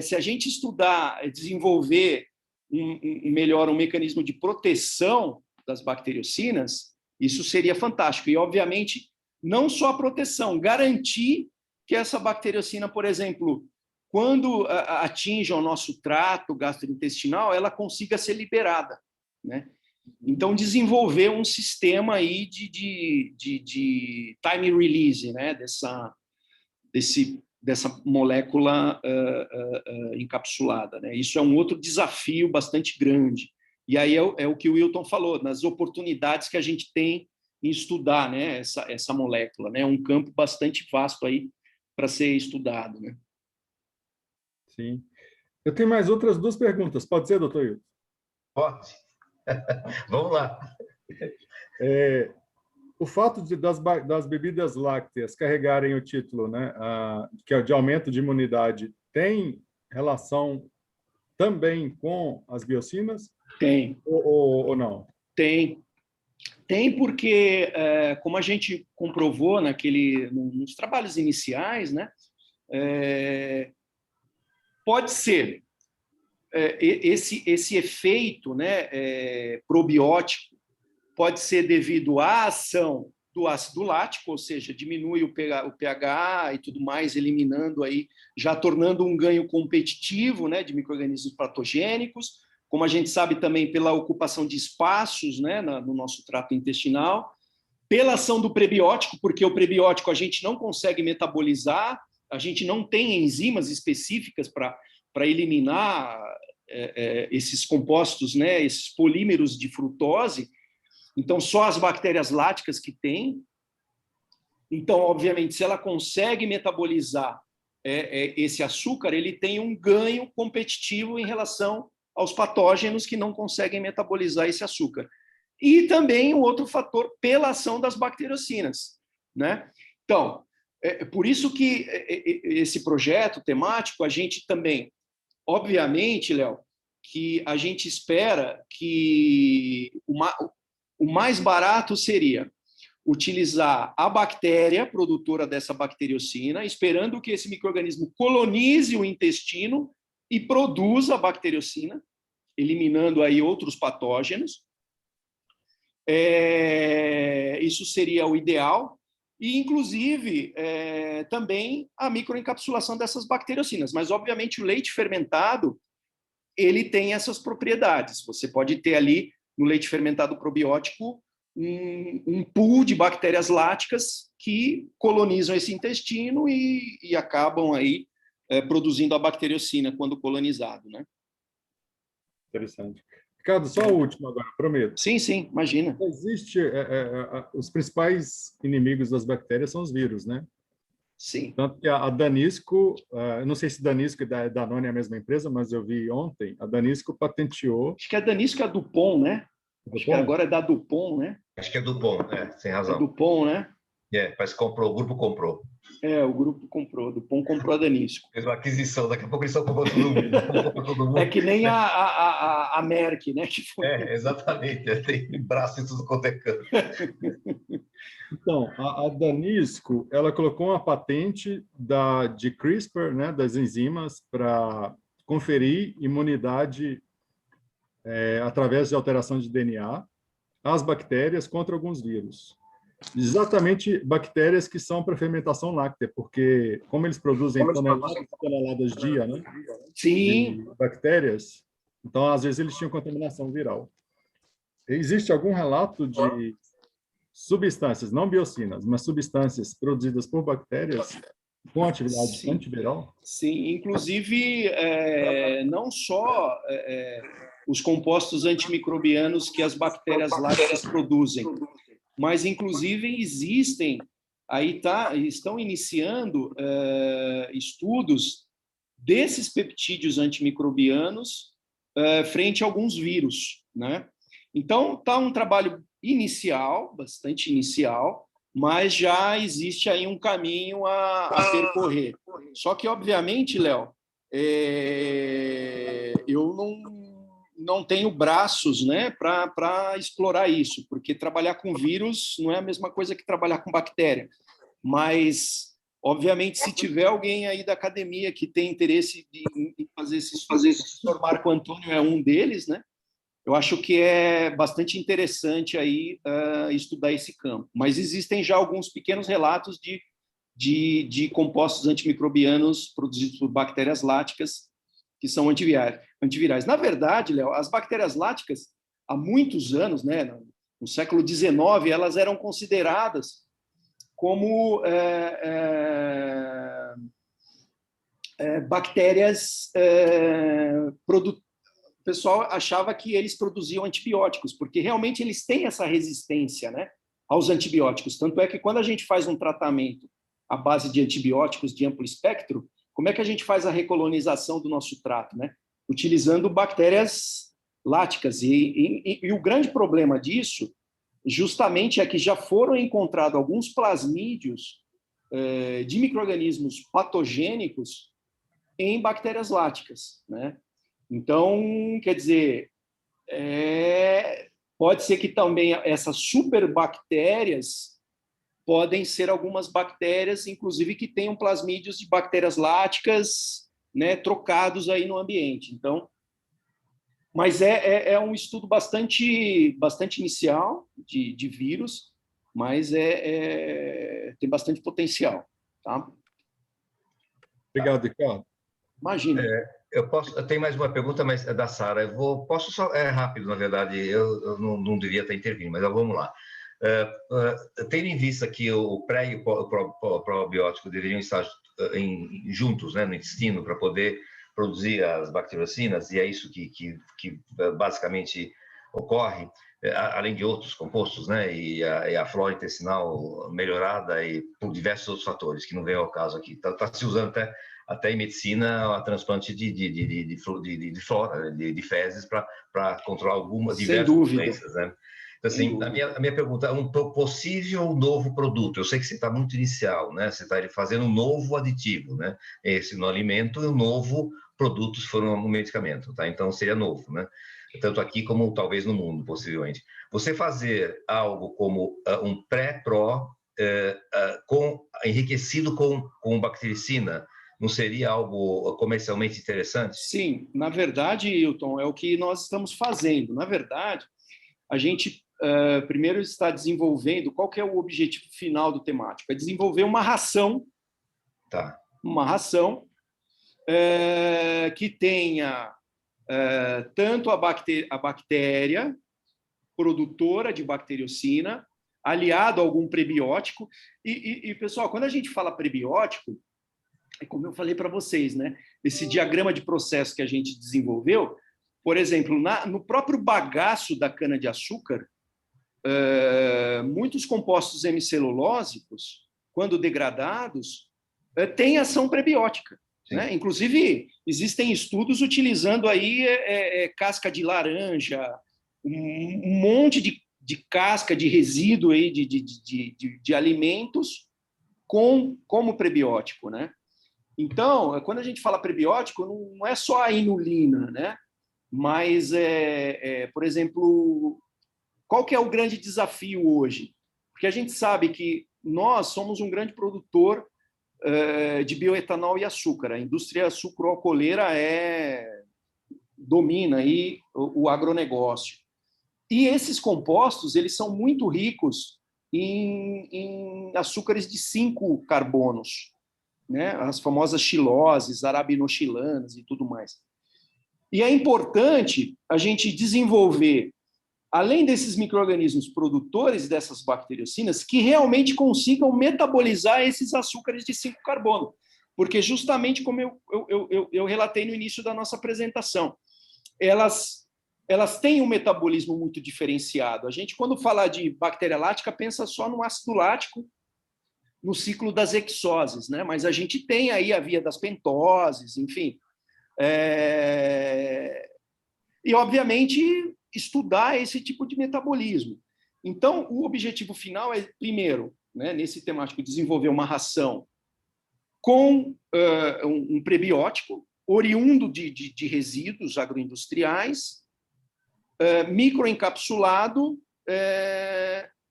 se a gente estudar, desenvolver melhor um mecanismo de proteção das bacteriocinas, isso seria fantástico. E, obviamente, não só a proteção, garantir que essa bacteriocina, por exemplo, quando atinja o nosso trato gastrointestinal, ela consiga ser liberada, né? Então, desenvolver um sistema aí de time release, né? Dessa molécula encapsulada, né? Isso é um outro desafio bastante grande. E aí é o que o Wilton falou, nas oportunidades que a gente tem em estudar, né, essa molécula, né? Um campo bastante vasto aí para ser estudado, né? Sim. Eu tenho mais outras duas perguntas. Pode ser, doutor Wilton? Pode. Vamos lá. O fato das bebidas lácteas carregarem o título, né, que é de aumento de imunidade, tem relação também com as biocinas? Tem. Ou não? Tem. Tem porque, como a gente comprovou nos trabalhos iniciais, né, pode ser esse efeito, né, probiótico pode ser devido à ação do ácido lático, ou seja, diminui o pH e tudo mais, eliminando aí, já tornando um ganho competitivo, né, de micro-organismos patogênicos, como a gente sabe também pela ocupação de espaços, né, no nosso trato intestinal, pela ação do prebiótico, porque o prebiótico a gente não consegue metabolizar, a gente não tem enzimas específicas para eliminar esses compostos, né, esses polímeros de frutose. Então, só as bactérias láticas que têm. Então, obviamente, se ela consegue metabolizar esse açúcar, ele tem um ganho competitivo em relação aos patógenos que não conseguem metabolizar esse açúcar. E também um outro fator pela ação das bacteriocinas, né? Então, por isso que esse projeto temático, a gente também, obviamente, Léo, que a gente espera que o mais barato seria utilizar a bactéria produtora dessa bacteriocina, esperando que esse micro-organismo colonize o intestino e produza a bacteriocina, eliminando aí outros patógenos. Isso seria o ideal. E, inclusive, também a microencapsulação dessas bacteriocinas. Mas, obviamente, o leite fermentado ele tem essas propriedades. Você pode ter ali, no leite fermentado probiótico, um pool de bactérias láticas que colonizam esse intestino e acabam aí produzindo a bacteriocina quando colonizado, né? Interessante. Ricardo, só a última agora, prometo. Sim, sim, imagina. Existe, os principais inimigos das bactérias são os vírus, né? Sim. Tanto que a Danisco, eu não sei se Danisco e Danone é a mesma empresa, mas eu vi ontem, a Danisco patenteou... Acho que a Danisco é a Dupont, né? Dupont? Acho que agora é da Dupont, né? Acho que é Dupont, sem razão. É Dupont, né? Parece que comprou, o grupo comprou. O grupo comprou, Dupont comprou a Danisco. Fez uma aquisição, daqui a pouco eles estão comprando todo mundo. É que nem a Merck, né? Que foi... exatamente, tem braço em tudo quanto é canto. Então, a Danisco, ela colocou uma patente de CRISPR, né, das enzimas, para conferir imunidade através de alteração de DNA. as bactérias contra alguns vírus. Exatamente bactérias que são para fermentação láctea, porque como eles produzem toneladas e toneladas dia, né, Sim. de bactérias, então às vezes eles tinham contaminação viral. Existe algum relato de substâncias, não biocinas, mas substâncias produzidas por bactérias com atividade antiviral? Sim, inclusive não só os compostos antimicrobianos que as bactérias lácteas produzem, mas inclusive existem, estão iniciando estudos desses peptídeos antimicrobianos frente a alguns vírus, né? Então, está um trabalho inicial, bastante inicial, mas já existe aí um caminho a percorrer. Só que, obviamente, Léo, eu não tenho braços, né, para explorar isso, porque trabalhar com vírus não é a mesma coisa que trabalhar com bactéria. Mas, obviamente, se tiver alguém aí da academia que tem interesse em fazer esse estudo, o professor Marco Antônio é um deles, né? Eu acho que é bastante interessante aí estudar esse campo. Mas existem já alguns pequenos relatos de compostos antimicrobianos produzidos por bactérias láticas que são antivirais. Na verdade, Léo, as bactérias láticas, há muitos anos, né, no século XIX, elas eram consideradas como bactérias produtoras. O pessoal achava que eles produziam antibióticos, porque realmente eles têm essa resistência, né, aos antibióticos. Tanto é que quando a gente faz um tratamento à base de antibióticos de amplo espectro, como é que a gente faz a recolonização do nosso trato, né? Utilizando bactérias láticas. E o grande problema disso, justamente, é que já foram encontrados alguns plasmídios de micro-organismos patogênicos em bactérias láticas, né? Então, quer dizer, pode ser que também essas superbactérias podem ser algumas bactérias, inclusive, que tenham plasmídios de bactérias láticas, né, trocados aí no ambiente. Então, mas é um estudo bastante inicial de vírus, mas tem bastante potencial. Tá? Obrigado, Ricardo. Imagina. Eu tenho mais uma pergunta, mas é da Sara. Posso só, rápido, na verdade, eu não devia estar intervindo, mas vamos lá. Tendo em vista que o pré e o probiótico deveriam estar juntos, né, no intestino, para poder produzir as bacteriocinas, e é isso que basicamente ocorre, além de outros compostos, né, e a flora intestinal melhorada e por diversos outros fatores, que não vem ao caso aqui. Está se usando até em medicina a transplante de flora, de fezes, para controlar diversas doenças, né? Então, assim, a minha pergunta é um possível novo produto. Eu sei que você está muito inicial, né? Você está fazendo um novo aditivo, né? Esse no alimento e um novo produto, se for um medicamento, tá? Então, seria novo, né? Tanto aqui como talvez no mundo, possivelmente. Você fazer algo como um pré-pro enriquecido com bactericina, não seria algo comercialmente interessante? Sim, na verdade, Hilton, é o que nós estamos fazendo. Na verdade, a gente primeiro está desenvolvendo, qual que é o objetivo final do temático? É desenvolver uma ração, uma ração que tenha tanto a bactéria produtora de bacteriocina, aliado a algum prebiótico. E, pessoal, quando a gente fala prebiótico, é como eu falei para vocês, né? Esse diagrama de processo que a gente desenvolveu, por exemplo, no próprio bagaço da cana-de-açúcar, muitos compostos hemicelulósicos, quando degradados, têm ação prebiótica. Né? Inclusive, existem estudos utilizando aí casca de laranja, um monte de casca de resíduo aí de alimentos como prebiótico, né? Então, quando a gente fala prebiótico, não é só a inulina, né? Mas, por exemplo, qual que é o grande desafio hoje? Porque a gente sabe que nós somos um grande produtor de bioetanol e açúcar. A indústria sucroalcooleira domina aí o agronegócio. E esses compostos, eles são muito ricos em açúcares de 5 carbonos, né? As famosas xiloses, arabinoxilanas e tudo mais. E é importante a gente desenvolver, além desses micro-organismos produtores dessas bacteriocinas, que realmente consigam metabolizar esses açúcares de 5 carbono. Porque justamente como eu relatei no início da nossa apresentação, elas têm um metabolismo muito diferenciado. A gente, quando fala de bactéria lática, pensa só no ácido lático, no ciclo das hexoses, né? Mas a gente tem aí a via das pentoses, enfim. E, obviamente, estudar esse tipo de metabolismo. Então, o objetivo final é, primeiro, né, nesse temático, desenvolver uma ração com um prebiótico, oriundo de resíduos agroindustriais, microencapsulado,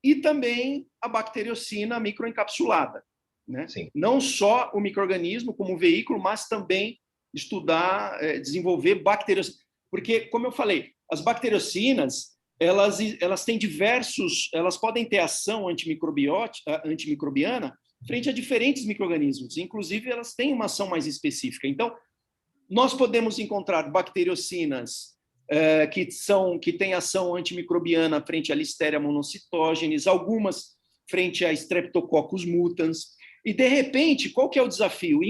e também a bacteriocina microencapsulada, né? Não só o micro-organismo como veículo, mas também estudar, desenvolver bacteriocinas. Porque, como eu falei, as bacteriocinas, elas têm diversos, elas podem ter ação antimicrobiana frente a diferentes micro-organismos, inclusive elas têm uma ação mais específica. Então, nós podemos encontrar bacteriocinas que têm ação antimicrobiana frente à Listeria monocytogenes, algumas frente a Streptococcus mutans. E, de repente, qual que é o desafio?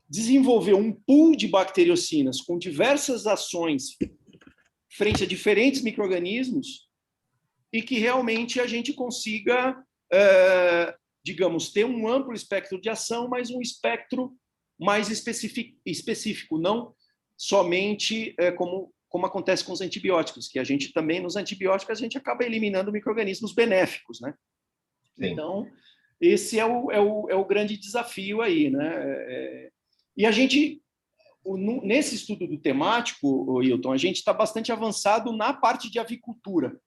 Desenvolver um pool de bacteriocinas com diversas ações frente a diferentes micro-organismos e que realmente a gente consiga, digamos, ter um amplo espectro de ação, mas um espectro mais específico, não somente como acontece com os antibióticos, que a gente também, nos antibióticos, a gente acaba eliminando micro-organismos benéficos, né? Sim. Então, esse é o grande desafio aí, né? E a gente, nesse estudo do temático, Hilton, a gente está bastante avançado na parte de avicultura,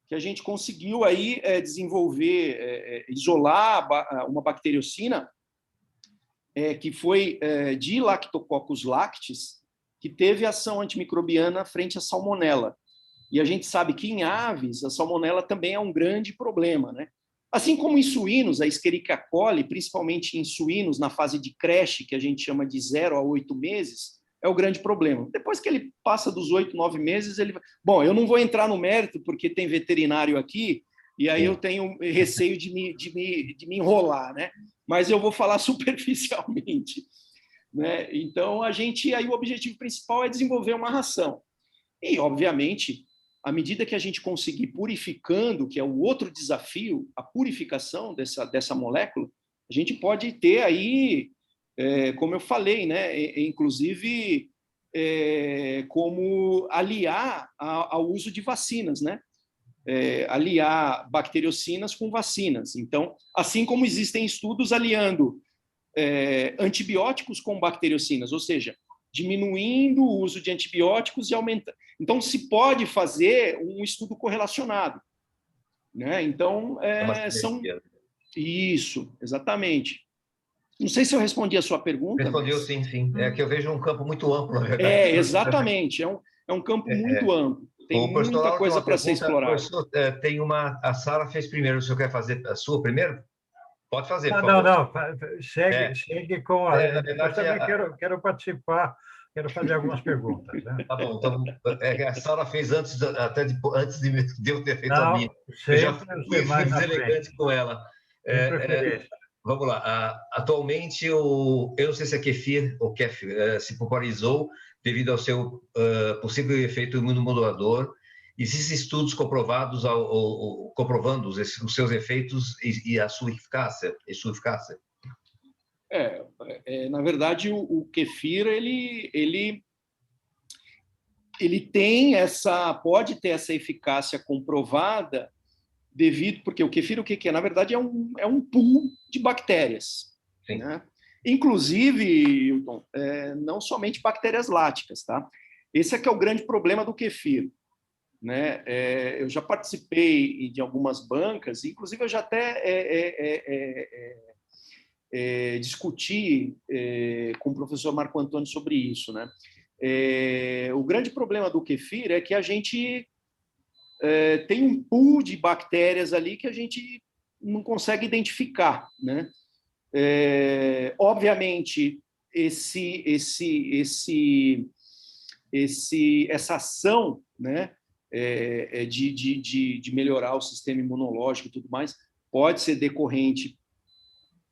que a gente conseguiu aí desenvolver, isolar uma bacteriocina que foi de Lactococcus lactis, que teve ação antimicrobiana frente à salmonela. E a gente sabe que em aves a salmonela também é um grande problema, né? Assim como em suínos, a Escherichia coli, principalmente em suínos na fase de creche, que a gente chama de 0 a 8 meses, é o grande problema. Depois que ele passa dos 8, 9 meses, ele... Bom, eu não vou entrar no mérito, porque tem veterinário aqui, e aí eu tenho receio de me enrolar, né? Mas eu vou falar superficialmente, né? Então, aí o objetivo principal é desenvolver uma ração. E, obviamente, à medida que a gente conseguir purificando, que é o outro desafio, a purificação dessa molécula, a gente pode ter aí, como eu falei, né, inclusive como aliar ao uso de vacinas, né? Aliar bacteriocinas com vacinas. Então, assim como existem estudos aliando antibióticos com bacteriocinas, ou seja, diminuindo o uso de antibióticos e aumentando. Então, se pode fazer um estudo correlacionado, né? Então, Isso, exatamente. Não sei se eu respondi a sua pergunta. Respondeu, mas... sim. É que eu vejo um campo muito amplo, na verdade. Exatamente. É um campo muito amplo. Tem muita coisa para ser explorada. Tem a Sara fez primeiro. O senhor quer fazer a sua primeiro? Pode fazer, por favor. Não. Segue com a... Na verdade, eu também quero participar, quero fazer algumas perguntas. Né? Tá bom, então a Sara fez antes de eu ter feito a minha. Eu já fui mais deselegante com ela. Vamos lá. Atualmente, eu não sei se a kefir ou kefir se popularizou devido ao seu possível efeito imunomodulador. Existem estudos comprovados comprovando os seus efeitos e a sua eficácia? Na verdade, o kefir ele tem pode ter essa eficácia comprovada porque o kefir o que é? Na verdade, é um pool de bactérias. Sim. Né? Inclusive, Hilton, não somente bactérias láticas, tá? Esse é que é o grande problema do kefir. Né? Eu já participei de algumas bancas, inclusive eu já até discuti com o professor Marco Antônio sobre isso. Né? O grande problema do kefir é que a gente tem um pool de bactérias ali que a gente não consegue identificar, né? Obviamente, essa ação, né, de melhorar o sistema imunológico e tudo mais, pode ser decorrente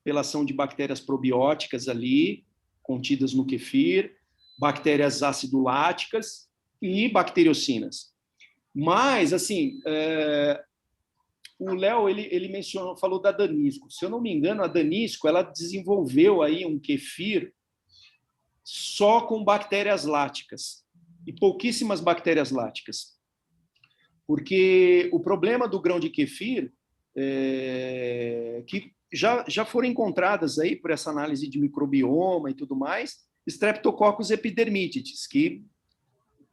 pela ação de bactérias probióticas ali, contidas no kefir, bactérias aciduláticas e bacteriocinas. Mas, assim, o Léo, ele falou da Danisco. Se eu não me engano, a Danisco, ela desenvolveu aí um kefir só com bactérias láticas, e pouquíssimas bactérias láticas. Porque o problema do grão de kefir, que já foram encontradas aí por essa análise de microbioma e tudo mais, Streptococcus epidermidis, que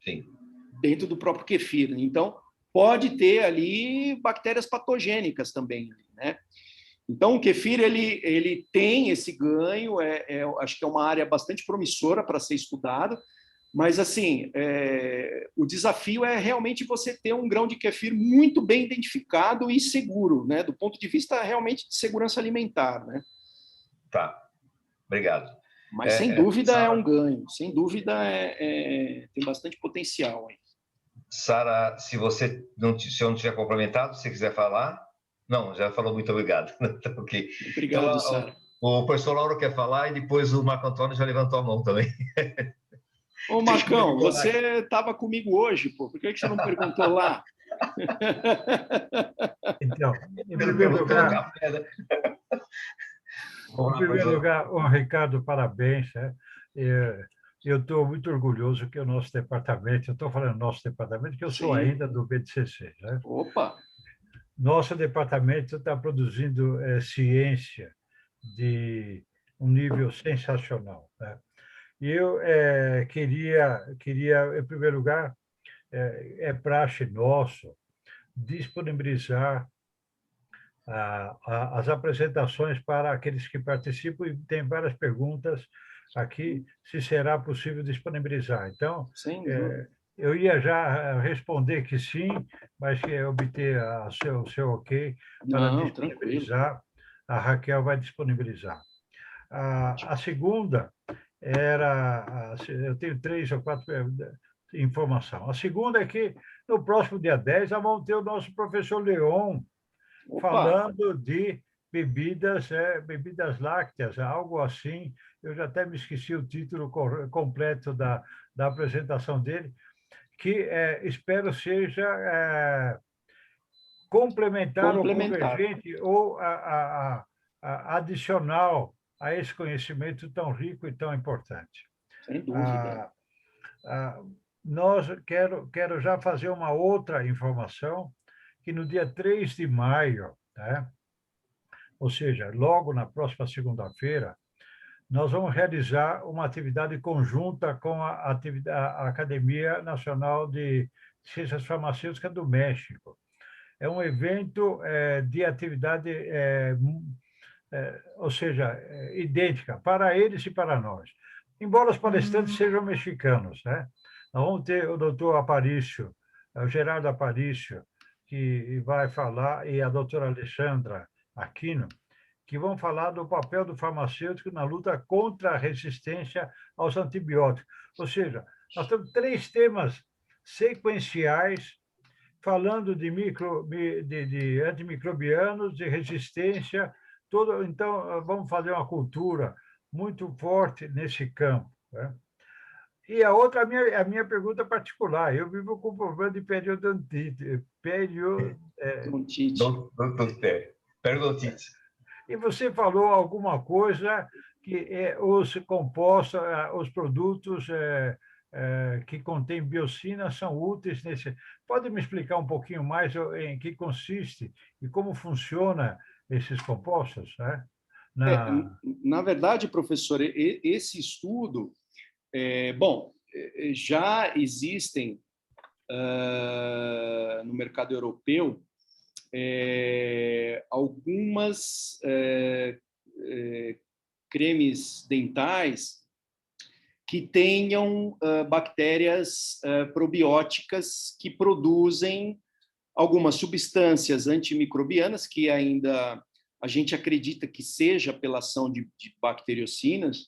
Sim. dentro do próprio kefir. Então, pode ter ali bactérias patogênicas também, né? Então, o kefir ele tem esse ganho, acho que é uma área bastante promissora para ser estudado, mas, assim, o desafio é realmente você ter um grão de kefir muito bem identificado e seguro, né? Do ponto de vista realmente de segurança alimentar, né? Tá, obrigado. Mas, sem dúvida, Sara, é um ganho. Sem dúvida, tem bastante potencial aí. Sara, se eu não tiver complementado, se você quiser falar... Não, já falou, muito obrigado. Okay. Obrigado, então, Sara. O professor Lauro quer falar e depois o Marco Antônio já levantou a mão também. Ô, Marcão, você estava comigo hoje, pô. Por que você não perguntou lá? Então, em primeiro lugar, Ricardo, parabéns. Né? Eu estou muito orgulhoso que o nosso departamento, eu estou falando nosso departamento, que eu sou ainda do BDCC. Né? Opa! Nosso departamento está produzindo ciência de um nível sensacional. Né? E eu queria, em primeiro lugar, praxe nosso disponibilizar as apresentações para aqueles que participam, e tem várias perguntas aqui, se será possível disponibilizar. Então, eu ia já responder que sim, mas que obter o seu ok para disponibilizar. Tranquilo. A Raquel vai disponibilizar. A segunda era... Eu tenho 3 ou 4 informações. A segunda é que, no próximo dia 10, nós vamos ter o nosso professor Leon falando de bebidas lácteas, algo assim. Eu já até me esqueci o título completo da apresentação dele, que espero seja complementar ou convergente ou adicional a esse conhecimento tão rico e tão importante. Sem dúvida. Quero já fazer uma outra informação, que no dia 3 de maio, né, ou seja, logo na próxima segunda-feira, nós vamos realizar uma atividade conjunta com a Academia Nacional de Ciências Farmacêuticas do México. É um evento de atividade, ou seja, idêntica para eles e para nós. Embora os palestrantes sejam mexicanos, né? Nós vamos ter o doutor Aparício, o Gerardo Aparício, que vai falar, e a doutora Alexandra Aquino, que vão falar do papel do farmacêutico na luta contra a resistência aos antibióticos. Ou seja, nós temos 3 temas sequenciais falando de antimicrobianos, de resistência, então vamos fazer uma cultura muito forte nesse campo. Né? E a outra, a minha pergunta particular. Eu vivo com problema de periodontite. Periodontite. E você falou alguma coisa que os compostos, os produtos que contêm biocinas são úteis nesse... Pode me explicar um pouquinho mais em que consiste e como funciona esses compostos? Né? Na verdade, professor, esse estudo... bom, já existem no mercado europeu algumas cremes dentais que tenham bactérias probióticas que produzem algumas substâncias antimicrobianas, que ainda a gente acredita que seja pela ação de bacteriocinas,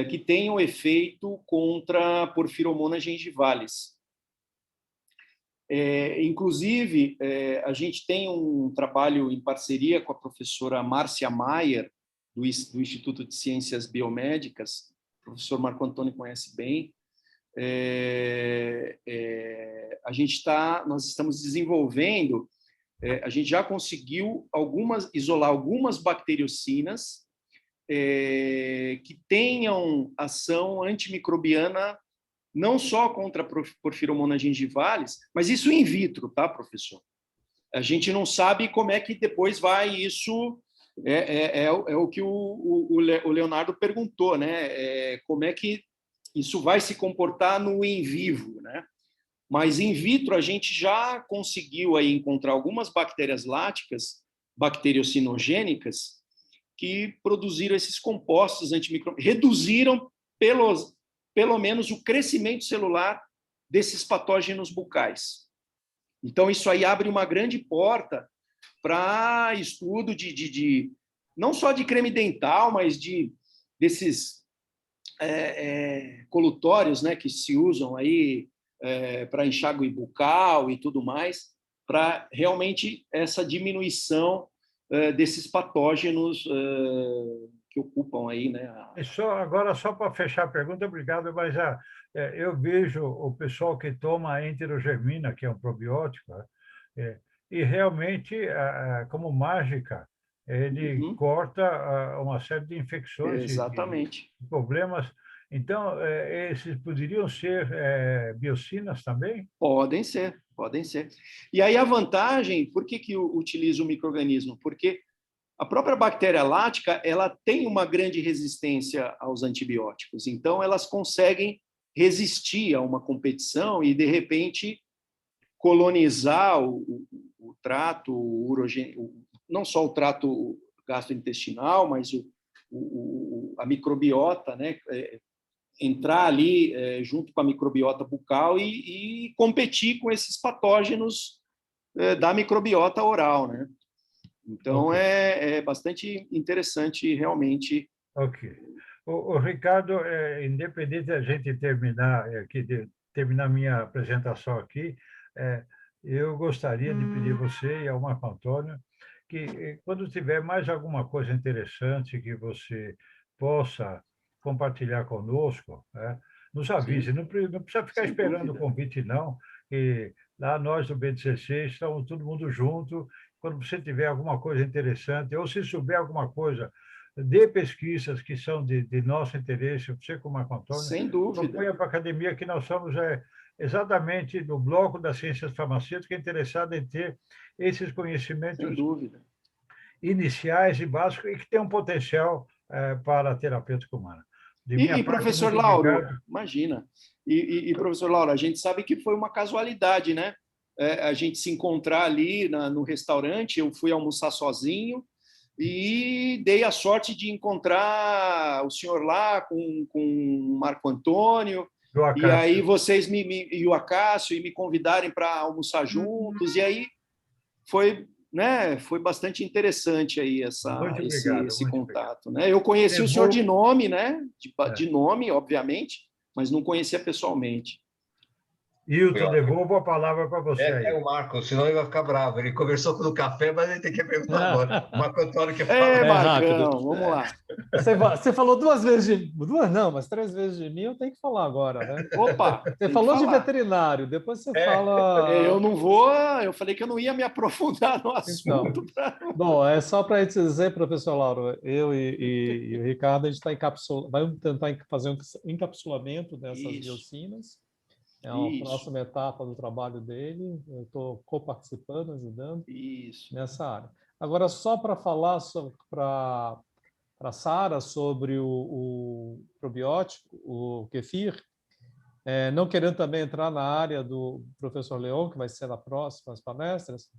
que tenham efeito contra a Porphyromonas gingivalis. Inclusive, a gente tem um trabalho em parceria com a professora Márcia Maier, do Instituto de Ciências Biomédicas, o professor Marco Antônio conhece bem. Nós estamos desenvolvendo, a gente já conseguiu isolar algumas bacteriocinas que tenham ação antimicrobiana não só contra a Porphyromonas gingivalis, mas isso in vitro, tá, professor? A gente não sabe como é que depois vai isso, é o que o Leonardo perguntou, né? Como é que isso vai se comportar no in vivo, né? Mas in vitro a gente já conseguiu aí encontrar algumas bactérias láticas, bacteriocinogênicas, que produziram esses compostos antimicrobianos, reduziram pelo menos o crescimento celular desses patógenos bucais. Então, isso aí abre uma grande porta para estudo não só de creme dental, mas desses colutórios, né, que se usam aí para enxágue bucal e tudo mais, para realmente essa diminuição desses patógenos que ocupam aí, né? Agora, só para fechar a pergunta, obrigado, mas eu vejo o pessoal que toma a enterogermina, que é um probiótico, e realmente, como mágica, ele corta uma série de infecções, exatamente, de problemas. Então, esses poderiam ser biocinas também? Podem ser, podem ser. E aí a vantagem, por que eu utilizo o micro-organismo? Porque a própria bactéria lática, ela tem uma grande resistência aos antibióticos, então elas conseguem resistir a uma competição e, de repente, colonizar o trato urogênico, não só o trato gastrointestinal, mas a microbiota, né? Entrar ali junto com a microbiota bucal e competir com esses patógenos da microbiota oral, né? Então, Okay. é bastante interessante, realmente. Ok. O Ricardo, independente da gente terminar minha apresentação aqui, eu gostaria de pedir a você e ao Marco Antônio que, quando tiver mais alguma coisa interessante que você possa compartilhar conosco, nos avise. Não precisa ficar Sem esperando o dúvida. convite, não, que lá nós do B16 estamos todo mundo junto. Quando você tiver alguma coisa interessante, ou se souber alguma coisa de pesquisas que são de nosso interesse, você como Marco Antônio, Sem dúvida. proponha para a academia que nós somos exatamente no bloco das ciências farmacêuticas interessado em ter esses conhecimentos Sem dúvida. iniciais e básicos e que tem um potencial para a terapêutica humana. E professor Lauro, imagina. E professor Lauro, a gente sabe que foi uma casualidade, né? A gente se encontrar ali no restaurante, eu fui almoçar sozinho e dei a sorte de encontrar o senhor lá com o Marco Antônio, e aí vocês e o Acácio me convidarem para almoçar juntos, e aí foi bastante interessante aí esse contato, né? Eu conheci o senhor de nome, né? De nome, obviamente, mas não conhecia pessoalmente. Hilton, devolvo a palavra para você aí. O Marco, senão ele vai ficar bravo. Ele conversou no café, mas ele tem que perguntar agora. O Marco Antônio quer falar. Marcão, vamos lá. Você falou duas vezes duas não, mas 3 vezes de mim, eu tenho que falar agora, né? Opa! Você falou de veterinário, depois você fala... Eu não vou... Eu falei que eu não ia me aprofundar no assunto. Então, bom, é só para dizer, professor Lauro, eu e o Ricardo, a gente vai tentar fazer um encapsulamento dessas biocinas. É uma próxima etapa do trabalho dele. Eu estou coparticipando, ajudando nessa área. Agora, só para falar para a Sara sobre o probiótico, o kefir, não querendo também entrar na área do professor Leon, que vai ser nas próximas palestras,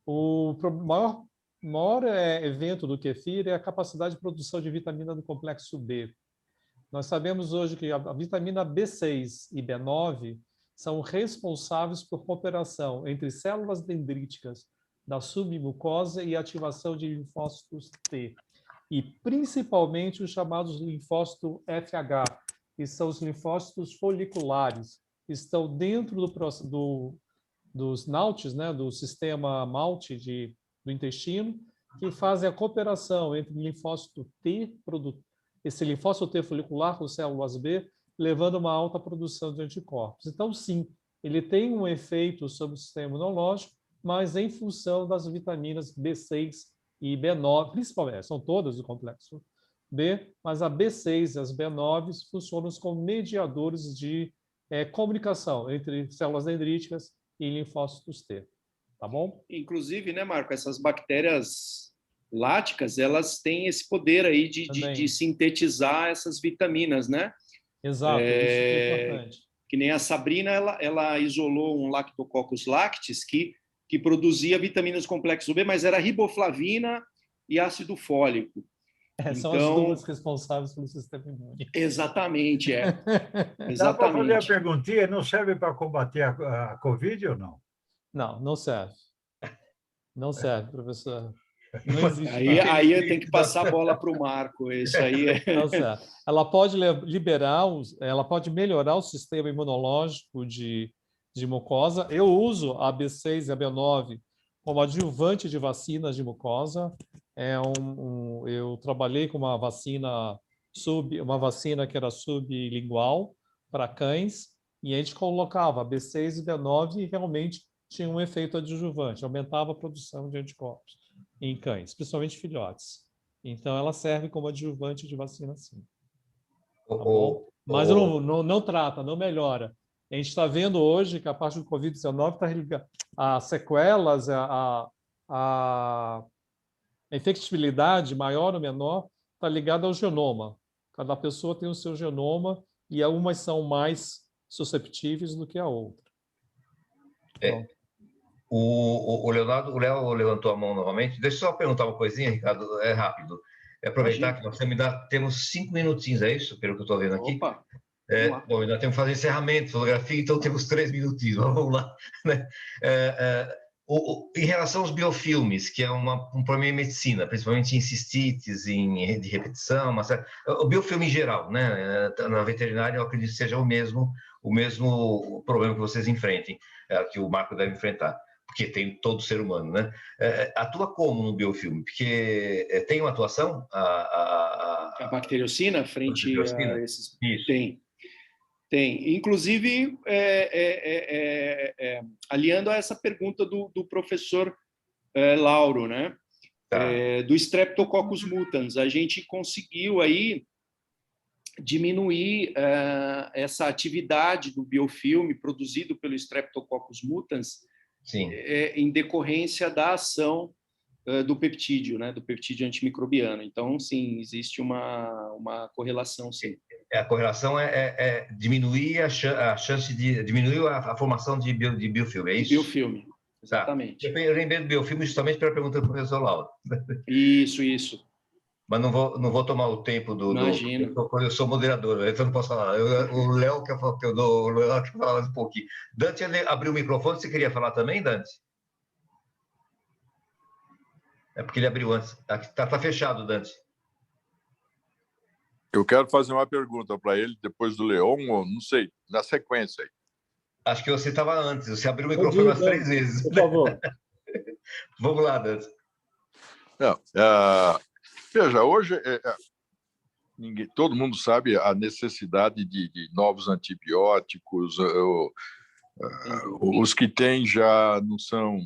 o maior evento do kefir é a capacidade de produção de vitamina do complexo B. Nós sabemos hoje que a vitamina B6 e B9 são responsáveis por cooperação entre células dendríticas da submucosa e ativação de linfócitos T, e principalmente os chamados linfócitos FH, que são os linfócitos foliculares, que estão dentro dos NALTs, né, do sistema MALT do intestino, que fazem a cooperação entre o linfócito T, esse linfócito T folicular com células B, levando a uma alta produção de anticorpos. Então, sim, ele tem um efeito sobre o sistema imunológico, mas em função das vitaminas B6 e B9, principalmente, são todas do complexo B, mas a B6 e as B9 funcionam como mediadores de comunicação entre células dendríticas e linfócitos T. Tá bom? Inclusive, né, Marco, essas bactérias láticas, elas têm esse poder aí de sintetizar essas vitaminas, né? Exato, isso é importante. Que nem a Sabrina, ela isolou um Lactococcus lactis que produzia vitaminas do complexo B, mas era riboflavina e ácido fólico. São as duas responsáveis pelo sistema imune. Exatamente, Exatamente. Dá para fazer a perguntinha, não serve para combater a Covid ou não? Não, não serve. Não serve, professor. Não existe. Aí tem que passar a bola para o Marco. Isso aí Não serve. Ela pode liberar, ela pode melhorar o sistema imunológico de mucosa. Eu uso a B6 e a B9 como adjuvante de vacinas de mucosa. Eu trabalhei com uma vacina que era sublingual para cães, e a gente colocava B6 e B9 e realmente tinha um efeito adjuvante, aumentava a produção de anticorpos em cães, principalmente filhotes. Então, ela serve como adjuvante de vacina, sim. Tá bom? Mas não trata, não melhora. A gente está vendo hoje que a parte do Covid-19 está ligada a sequelas, a infectibilidade maior ou menor está ligada ao genoma. Cada pessoa tem o seu genoma e algumas são mais susceptíveis do que a outra. O Léo levantou a mão novamente. Deixa eu só perguntar uma coisinha, Ricardo, é rápido. Aproveitar que você temos 5 minutinhos, é isso? Pelo que eu estou vendo aqui. Opa! Bom, ainda temos que fazer encerramento, fotografia, então temos 3 minutinhos, vamos lá. Né? Em relação aos biofilmes, que é um problema em medicina, principalmente em cistites, de repetição, o biofilme em geral, né? Na veterinária, eu acredito que seja o mesmo problema que vocês enfrentem, que o Marco deve enfrentar, porque tem todo ser humano, né? Atua como no biofilme? Porque tem uma atuação? A bacteriocina frente a esses... Isso. Tem. Inclusive, aliando a essa pergunta do professor Lauro, né? Tá. Do Streptococcus mutans, a gente conseguiu aí diminuir essa atividade do biofilme produzido pelo Streptococcus mutans, Sim. Em decorrência da ação do peptídeo, né? Do peptídeo antimicrobiano. Então, sim, existe uma correlação, sim. A correlação diminuir a chance de diminuir a formação de biofilme, é isso? Biofilme, exatamente. Tá. Eu lembrei do biofilme justamente pela pergunta do professor Lauro. Isso. Mas não vou tomar o tempo Imagina. Eu sou moderador, então não posso falar. O Léo quer falar mais um pouquinho. Dante abriu o microfone, você queria falar também, Dante? É porque ele abriu antes. Tá fechado, Dante. Eu quero fazer uma pergunta para ele depois do Leon, ou não sei, na sequência aí. Acho que você estava antes, você abriu o microfone umas 3 vezes. Por favor. Vamos lá, Dante. Não, veja, hoje todo mundo sabe a necessidade de novos antibióticos, os que tem já não são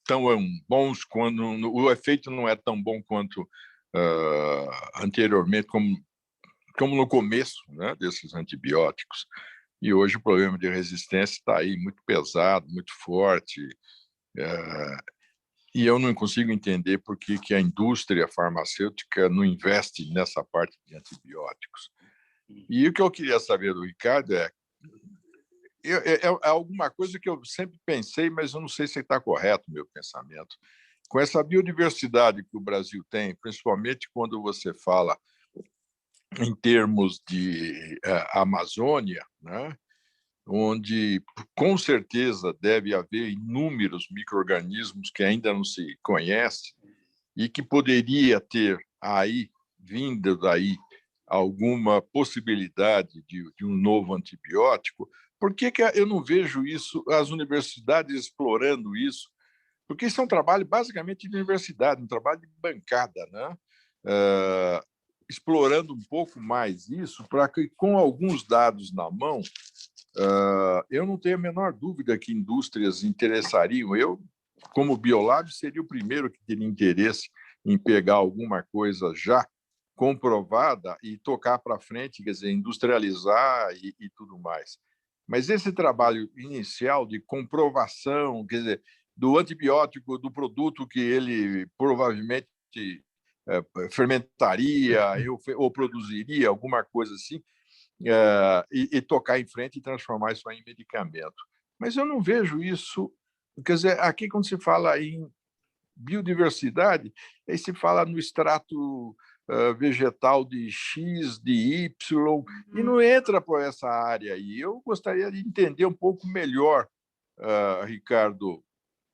tão bons, quando o efeito não é tão bom quanto anteriormente, como no começo, né, desses antibióticos. E hoje o problema de resistência está aí muito pesado, muito forte. E eu não consigo entender por que a indústria farmacêutica não investe nessa parte de antibióticos. E o que eu queria saber do Ricardo é alguma coisa que eu sempre pensei, mas eu não sei se está correto o meu pensamento. Com essa biodiversidade que o Brasil tem, principalmente quando você fala em termos de Amazônia, né? onde, com certeza, deve haver inúmeros micro-organismos que ainda não se conhecem e que poderia ter aí, vindo daí, alguma possibilidade de um novo antibiótico. Por que eu não vejo isso, as universidades explorando isso? Porque isso é um trabalho basicamente de universidade, um trabalho de bancada, né? Explorando um pouco mais isso, para que, com alguns dados na mão, eu não tenho a menor dúvida que indústrias interessariam. Eu, como biolab, seria o primeiro que teria interesse em pegar alguma coisa já comprovada e tocar para frente, quer dizer, industrializar e tudo mais. Mas esse trabalho inicial de comprovação, quer dizer, do antibiótico, do produto que ele provavelmente fermentaria ou produziria, alguma coisa assim, e tocar em frente e transformar isso em medicamento. Mas eu não vejo isso. Quer dizer, aqui, quando se fala em biodiversidade, aí se fala no extrato vegetal de X, de Y, e não entra por essa área aí. Eu gostaria de entender um pouco melhor, Ricardo,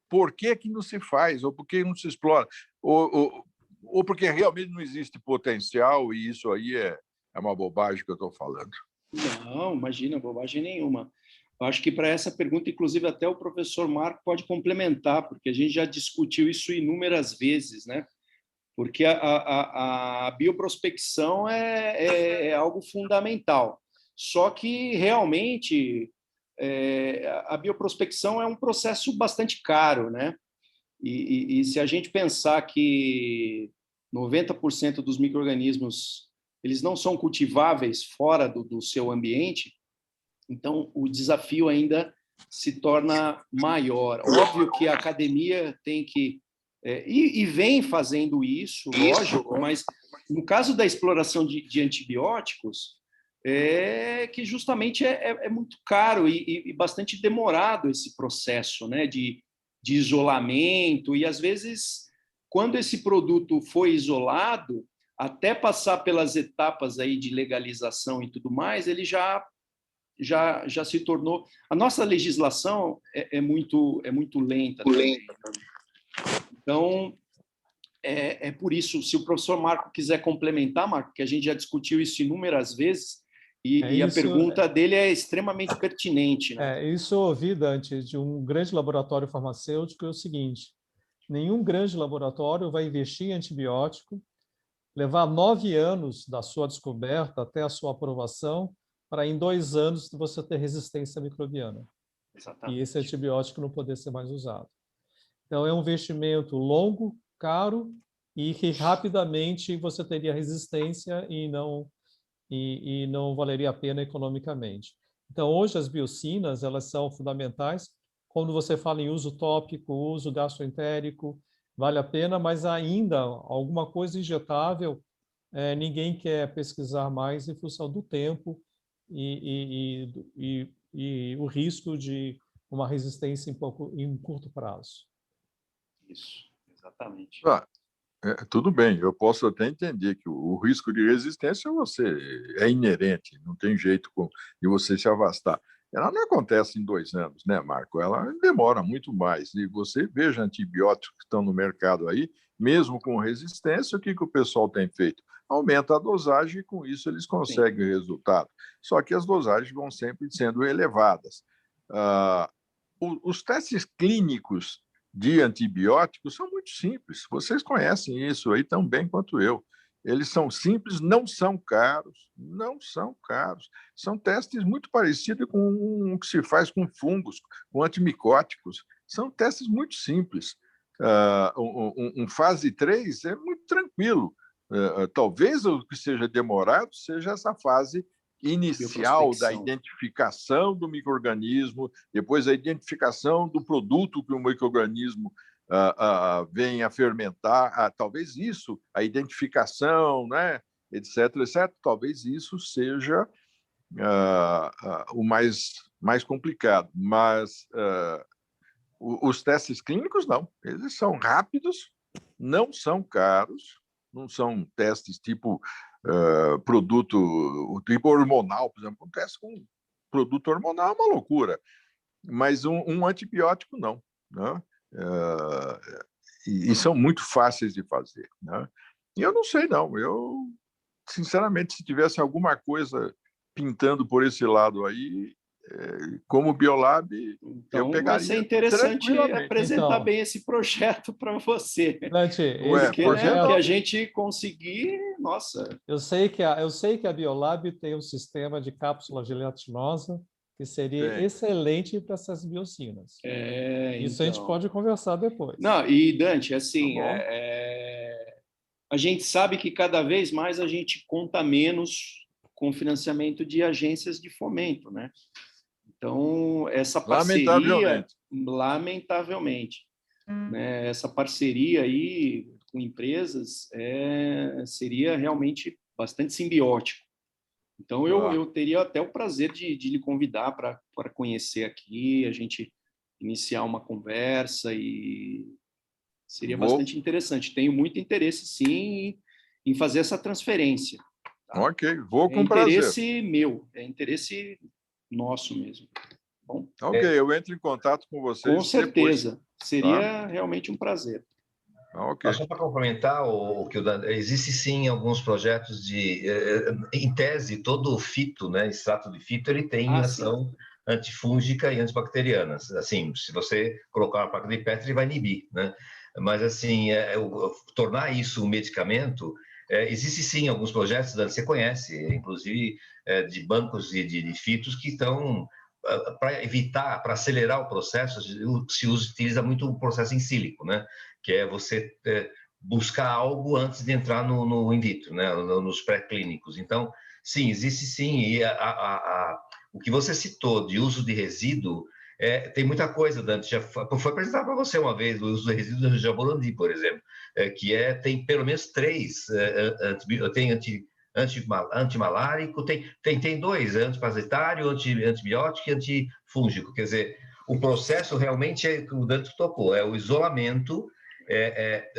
por que não se faz, ou por que não se explora, ou porque realmente não existe potencial, e isso aí é uma bobagem que eu estou falando. Não, imagina, bobagem nenhuma. Eu acho que para essa pergunta, inclusive, até o professor Marco pode complementar, porque a gente já discutiu isso inúmeras vezes, né? Porque a bioprospecção é algo fundamental. Só que, realmente, a bioprospecção é um processo bastante caro, né? E se a gente pensar que 90% dos micro-organismos eles não são cultiváveis fora do seu ambiente, então o desafio ainda se torna maior. Óbvio que a academia tem que... e vem fazendo isso, lógico, mas no caso da exploração de antibióticos, que justamente é muito caro e bastante demorado esse processo, né, de isolamento, e às vezes, quando esse produto foi isolado, até passar pelas etapas aí de legalização e tudo mais, ele já se tornou... A nossa legislação é muito lenta também. Então, é por isso, se o professor Marco quiser complementar, Marco, que a gente já discutiu isso inúmeras vezes, e a pergunta dele é extremamente pertinente. Né? Isso eu ouvi, Dante, de um grande laboratório farmacêutico, é o seguinte: nenhum grande laboratório vai investir em antibiótico, levar 9 anos da sua descoberta até a sua aprovação, para em 2 anos você ter resistência microbiana. Exatamente. E esse antibiótico não poder ser mais usado. Então, é um investimento longo, caro, e que rapidamente você teria resistência e não valeria a pena economicamente. Então, hoje, as biocinas, elas são fundamentais. Quando você fala em uso tópico, uso gastroentérico, vale a pena, mas ainda alguma coisa injetável, ninguém quer pesquisar mais em função do tempo e o risco de uma resistência em curto prazo. Isso, exatamente. Tudo bem, eu posso até entender que o risco de resistência é inerente, não tem jeito de você se afastar. Ela não acontece em 2 anos, né, Marco? Ela demora muito mais. E você veja antibióticos que estão no mercado aí, mesmo com resistência, o que o pessoal tem feito? Aumenta a dosagem e, com isso, eles conseguem o resultado. Só que as dosagens vão sempre sendo elevadas. Os testes clínicos de antibióticos são muito simples. Vocês conhecem isso aí tão bem quanto eu. Eles são simples, não são caros, não são caros. São testes muito parecidos com o que se faz com fungos, com antimicóticos. São testes muito simples. Um fase 3 é muito tranquilo. Talvez o que seja demorado seja essa fase inicial da identificação do micro-organismo, depois a identificação do produto que o micro-organismo vem a fermentar, talvez isso, a identificação, né, etc., talvez isso seja o mais complicado. Mas os testes clínicos, não. Eles são rápidos, não são caros, não são testes tipo produto, tipo hormonal, por exemplo. Acontece com produto hormonal é uma loucura, mas um antibiótico não, né? E são muito fáceis de fazer, né? E eu não sei, não. Eu, sinceramente, se tivesse alguma coisa pintando por esse lado aí, como Biolab, então, eu pegaria. Vai ser interessante apresentar bem esse projeto para você. Dante, porque que a gente conseguir, nossa. Eu sei que a Biolab tem um sistema de cápsula gelatinosa que seria excelente para essas biocinas. Isso a gente pode conversar depois. Não, e Dante, assim, a gente sabe que cada vez mais a gente conta menos com financiamento de agências de fomento, né? Então, essa parceria, lamentavelmente, né? Essa parceria aí com empresas seria realmente bastante simbiótico. Então, eu teria até o prazer de lhe convidar para conhecer aqui, a gente iniciar uma conversa e seria bastante interessante. Tenho muito interesse, sim, em fazer essa transferência. Tá? Ok, vou com prazer. É interesse meu, é interesse nosso mesmo. Bom? Ok, eu entro em contato com vocês. Com certeza, depois. seria realmente um prazer. Okay. Só para complementar, existe sim alguns projetos em tese, todo o fito, né, extrato de fito, ele tem ação antifúngica e antibacteriana. Assim, se você colocar uma placa de Petri, ele vai inibir, né? Mas, assim, tornar isso um medicamento, existe sim alguns projetos, você conhece, inclusive de bancos de fitos que estão, para evitar, para acelerar o processo, se utiliza muito o processo in silico, né? Que é você buscar algo antes de entrar no in vitro, né? Nos pré-clínicos. Então, sim, existe sim. E o que você citou de uso de resíduo, tem muita coisa, Dante. Já foi apresentado para você uma vez o uso de resíduo do jaborandi, por exemplo, que tem pelo menos 3. Tem antimalárico, tem 2, antiparasitário, antibiótico e antifúngico. Quer dizer, o processo realmente que o Dante tocou, é o isolamento, é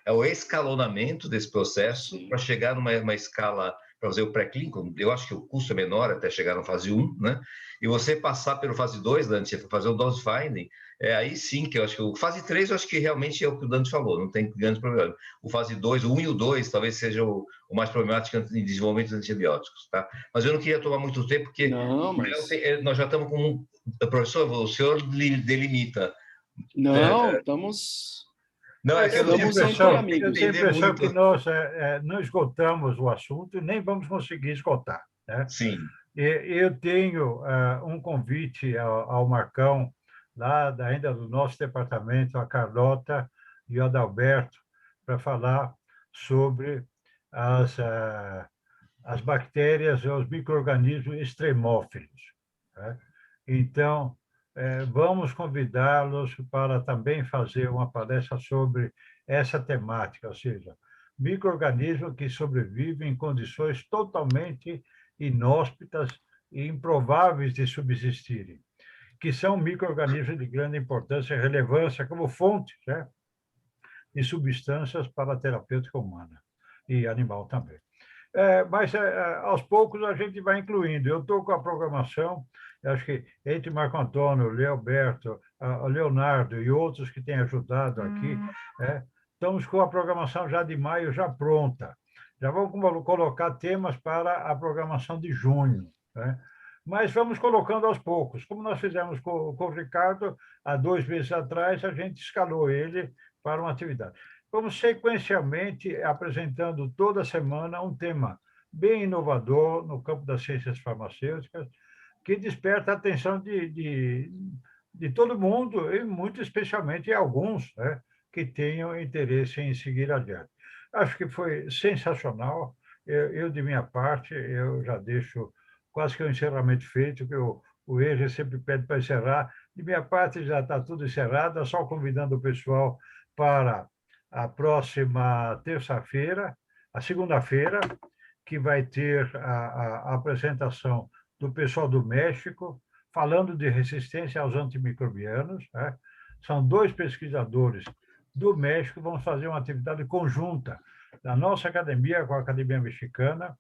o escalonamento desse processo para chegar numa escala, para fazer o pré-clínico. Eu acho que o custo é menor até chegar na fase 1, né? E você passar pelo fase 2, Dante, fazer o dose finding, aí sim que eu acho que o fase 3, eu acho que realmente é o que o Dante falou, não tem grande problema. O fase 2, o 1 e o 2, talvez seja o mais problemático em desenvolvimento de antibióticos, tá? Mas eu não queria tomar muito tempo, porque nós já estamos com... Professor, o senhor delimita. Não, estamos... Não, é que eu tenho a impressão que nós não esgotamos o assunto e nem vamos conseguir esgotar, né? Sim. Eu tenho um convite ao Marcão, lá ainda do nosso departamento, a Carlota e o Adalberto, para falar sobre as bactérias e os micro-organismos extremófilos, né? Então, vamos convidá-los para também fazer uma palestra sobre essa temática, ou seja, micro-organismos que sobrevivem em condições totalmente inóspitas e improváveis de subsistirem, que são micro-organismos de grande importância e relevância como fonte, né, de substâncias para a terapêutica humana e animal também. Mas, aos poucos, a gente vai incluindo. Eu estou com a programação, acho que entre Marco Antônio, Leoberto, Leonardo e outros que têm ajudado aqui, estamos com a programação já de maio já pronta. Já vamos colocar temas para a programação de junho, né? Mas vamos colocando aos poucos. Como nós fizemos com o Ricardo, há 2 meses atrás, a gente escalou ele para uma atividade. Vamos sequencialmente apresentando toda semana um tema bem inovador no campo das ciências farmacêuticas, que desperta a atenção de todo mundo, e muito especialmente alguns, né, que tenham interesse em seguir adiante. Acho que foi sensacional. Eu, de minha parte, eu já deixo quase que o encerramento feito, que o EJA sempre pede para encerrar. De minha parte, já está tudo encerrado, só convidando o pessoal para a próxima terça-feira, a segunda-feira, que vai ter a apresentação do pessoal do México, falando de resistência aos antimicrobianos, né? São 2 pesquisadores do México, vamos fazer uma atividade conjunta da nossa academia com a Academia Mexicana,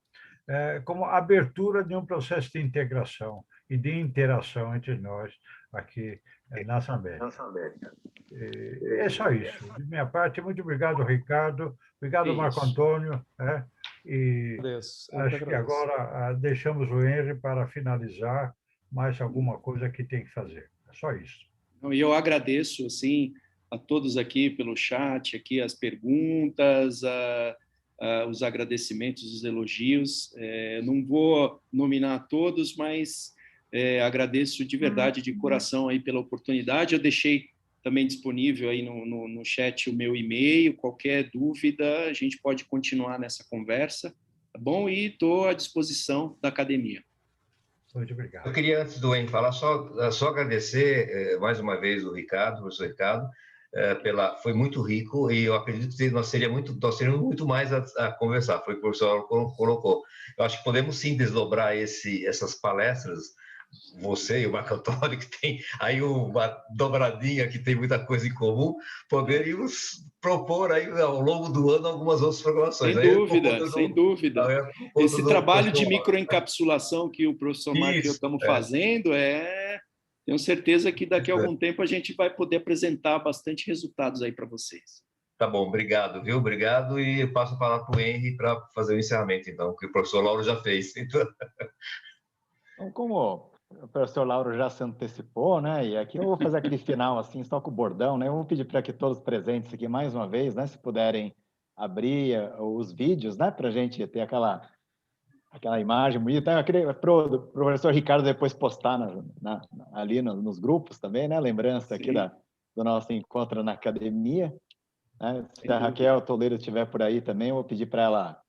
como abertura de um processo de integração e de interação entre nós aqui nas Américas. É só isso. De minha parte, muito obrigado, Ricardo. Obrigado, Marco Antônio. E acho que agora deixamos o Henry para finalizar mais alguma coisa que tem que fazer. É só isso. E eu agradeço, assim, a todos aqui pelo chat, aqui as perguntas, os agradecimentos, os elogios. Não vou nominar todos, mas agradeço de verdade, de coração aí pela oportunidade. Eu deixei também disponível aí no chat o meu e-mail. Qualquer dúvida, a gente pode continuar nessa conversa, tá bom? E estou à disposição da academia. Muito obrigado. Eu queria, antes do Henry falar, só agradecer mais uma vez o professor Ricardo, foi muito rico e eu acredito que nós teríamos muito mais a conversar, foi o que o professor colocou. Eu acho que podemos sim desdobrar essas palestras, você e o Marco Antônio, que tem aí uma dobradinha que tem muita coisa em comum, poderíamos propor aí ao longo do ano algumas outras programações. Sem dúvida. Esse trabalho de microencapsulação que o professor Marco e eu estamos fazendo, tenho certeza que daqui a algum tempo a gente vai poder apresentar bastante resultados aí para vocês. Tá bom, obrigado, viu? Obrigado, e eu passo a palavra para o Henry para fazer o encerramento, então, que o professor Lauro já fez. Então, como o professor Lauro já se antecipou, né? E aqui eu vou fazer aquele final assim, só com o bordão, né? Eu vou pedir para que todos presentes aqui mais uma vez, né? Se puderem abrir os vídeos, né? Para a gente ter aquela imagem bonita. Eu queria para o professor Ricardo depois postar ali nos grupos também, né? Lembrança aqui do nosso encontro na academia. Né? Se a Raquel Toledo estiver por aí também, eu vou pedir para ela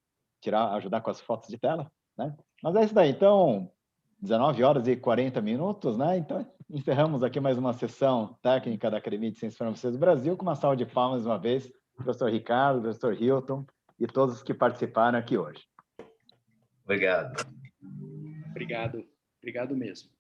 ajudar com as fotos de tela, né? Mas é isso daí. Então, 19 horas e 40 minutos, né? Então, encerramos aqui mais uma sessão técnica da Academia de Ciências Farmacêuticas do Brasil, com uma salva de palmas, uma vez, professor Ricardo, professor Hilton e todos que participaram aqui hoje. Obrigado. Obrigado mesmo.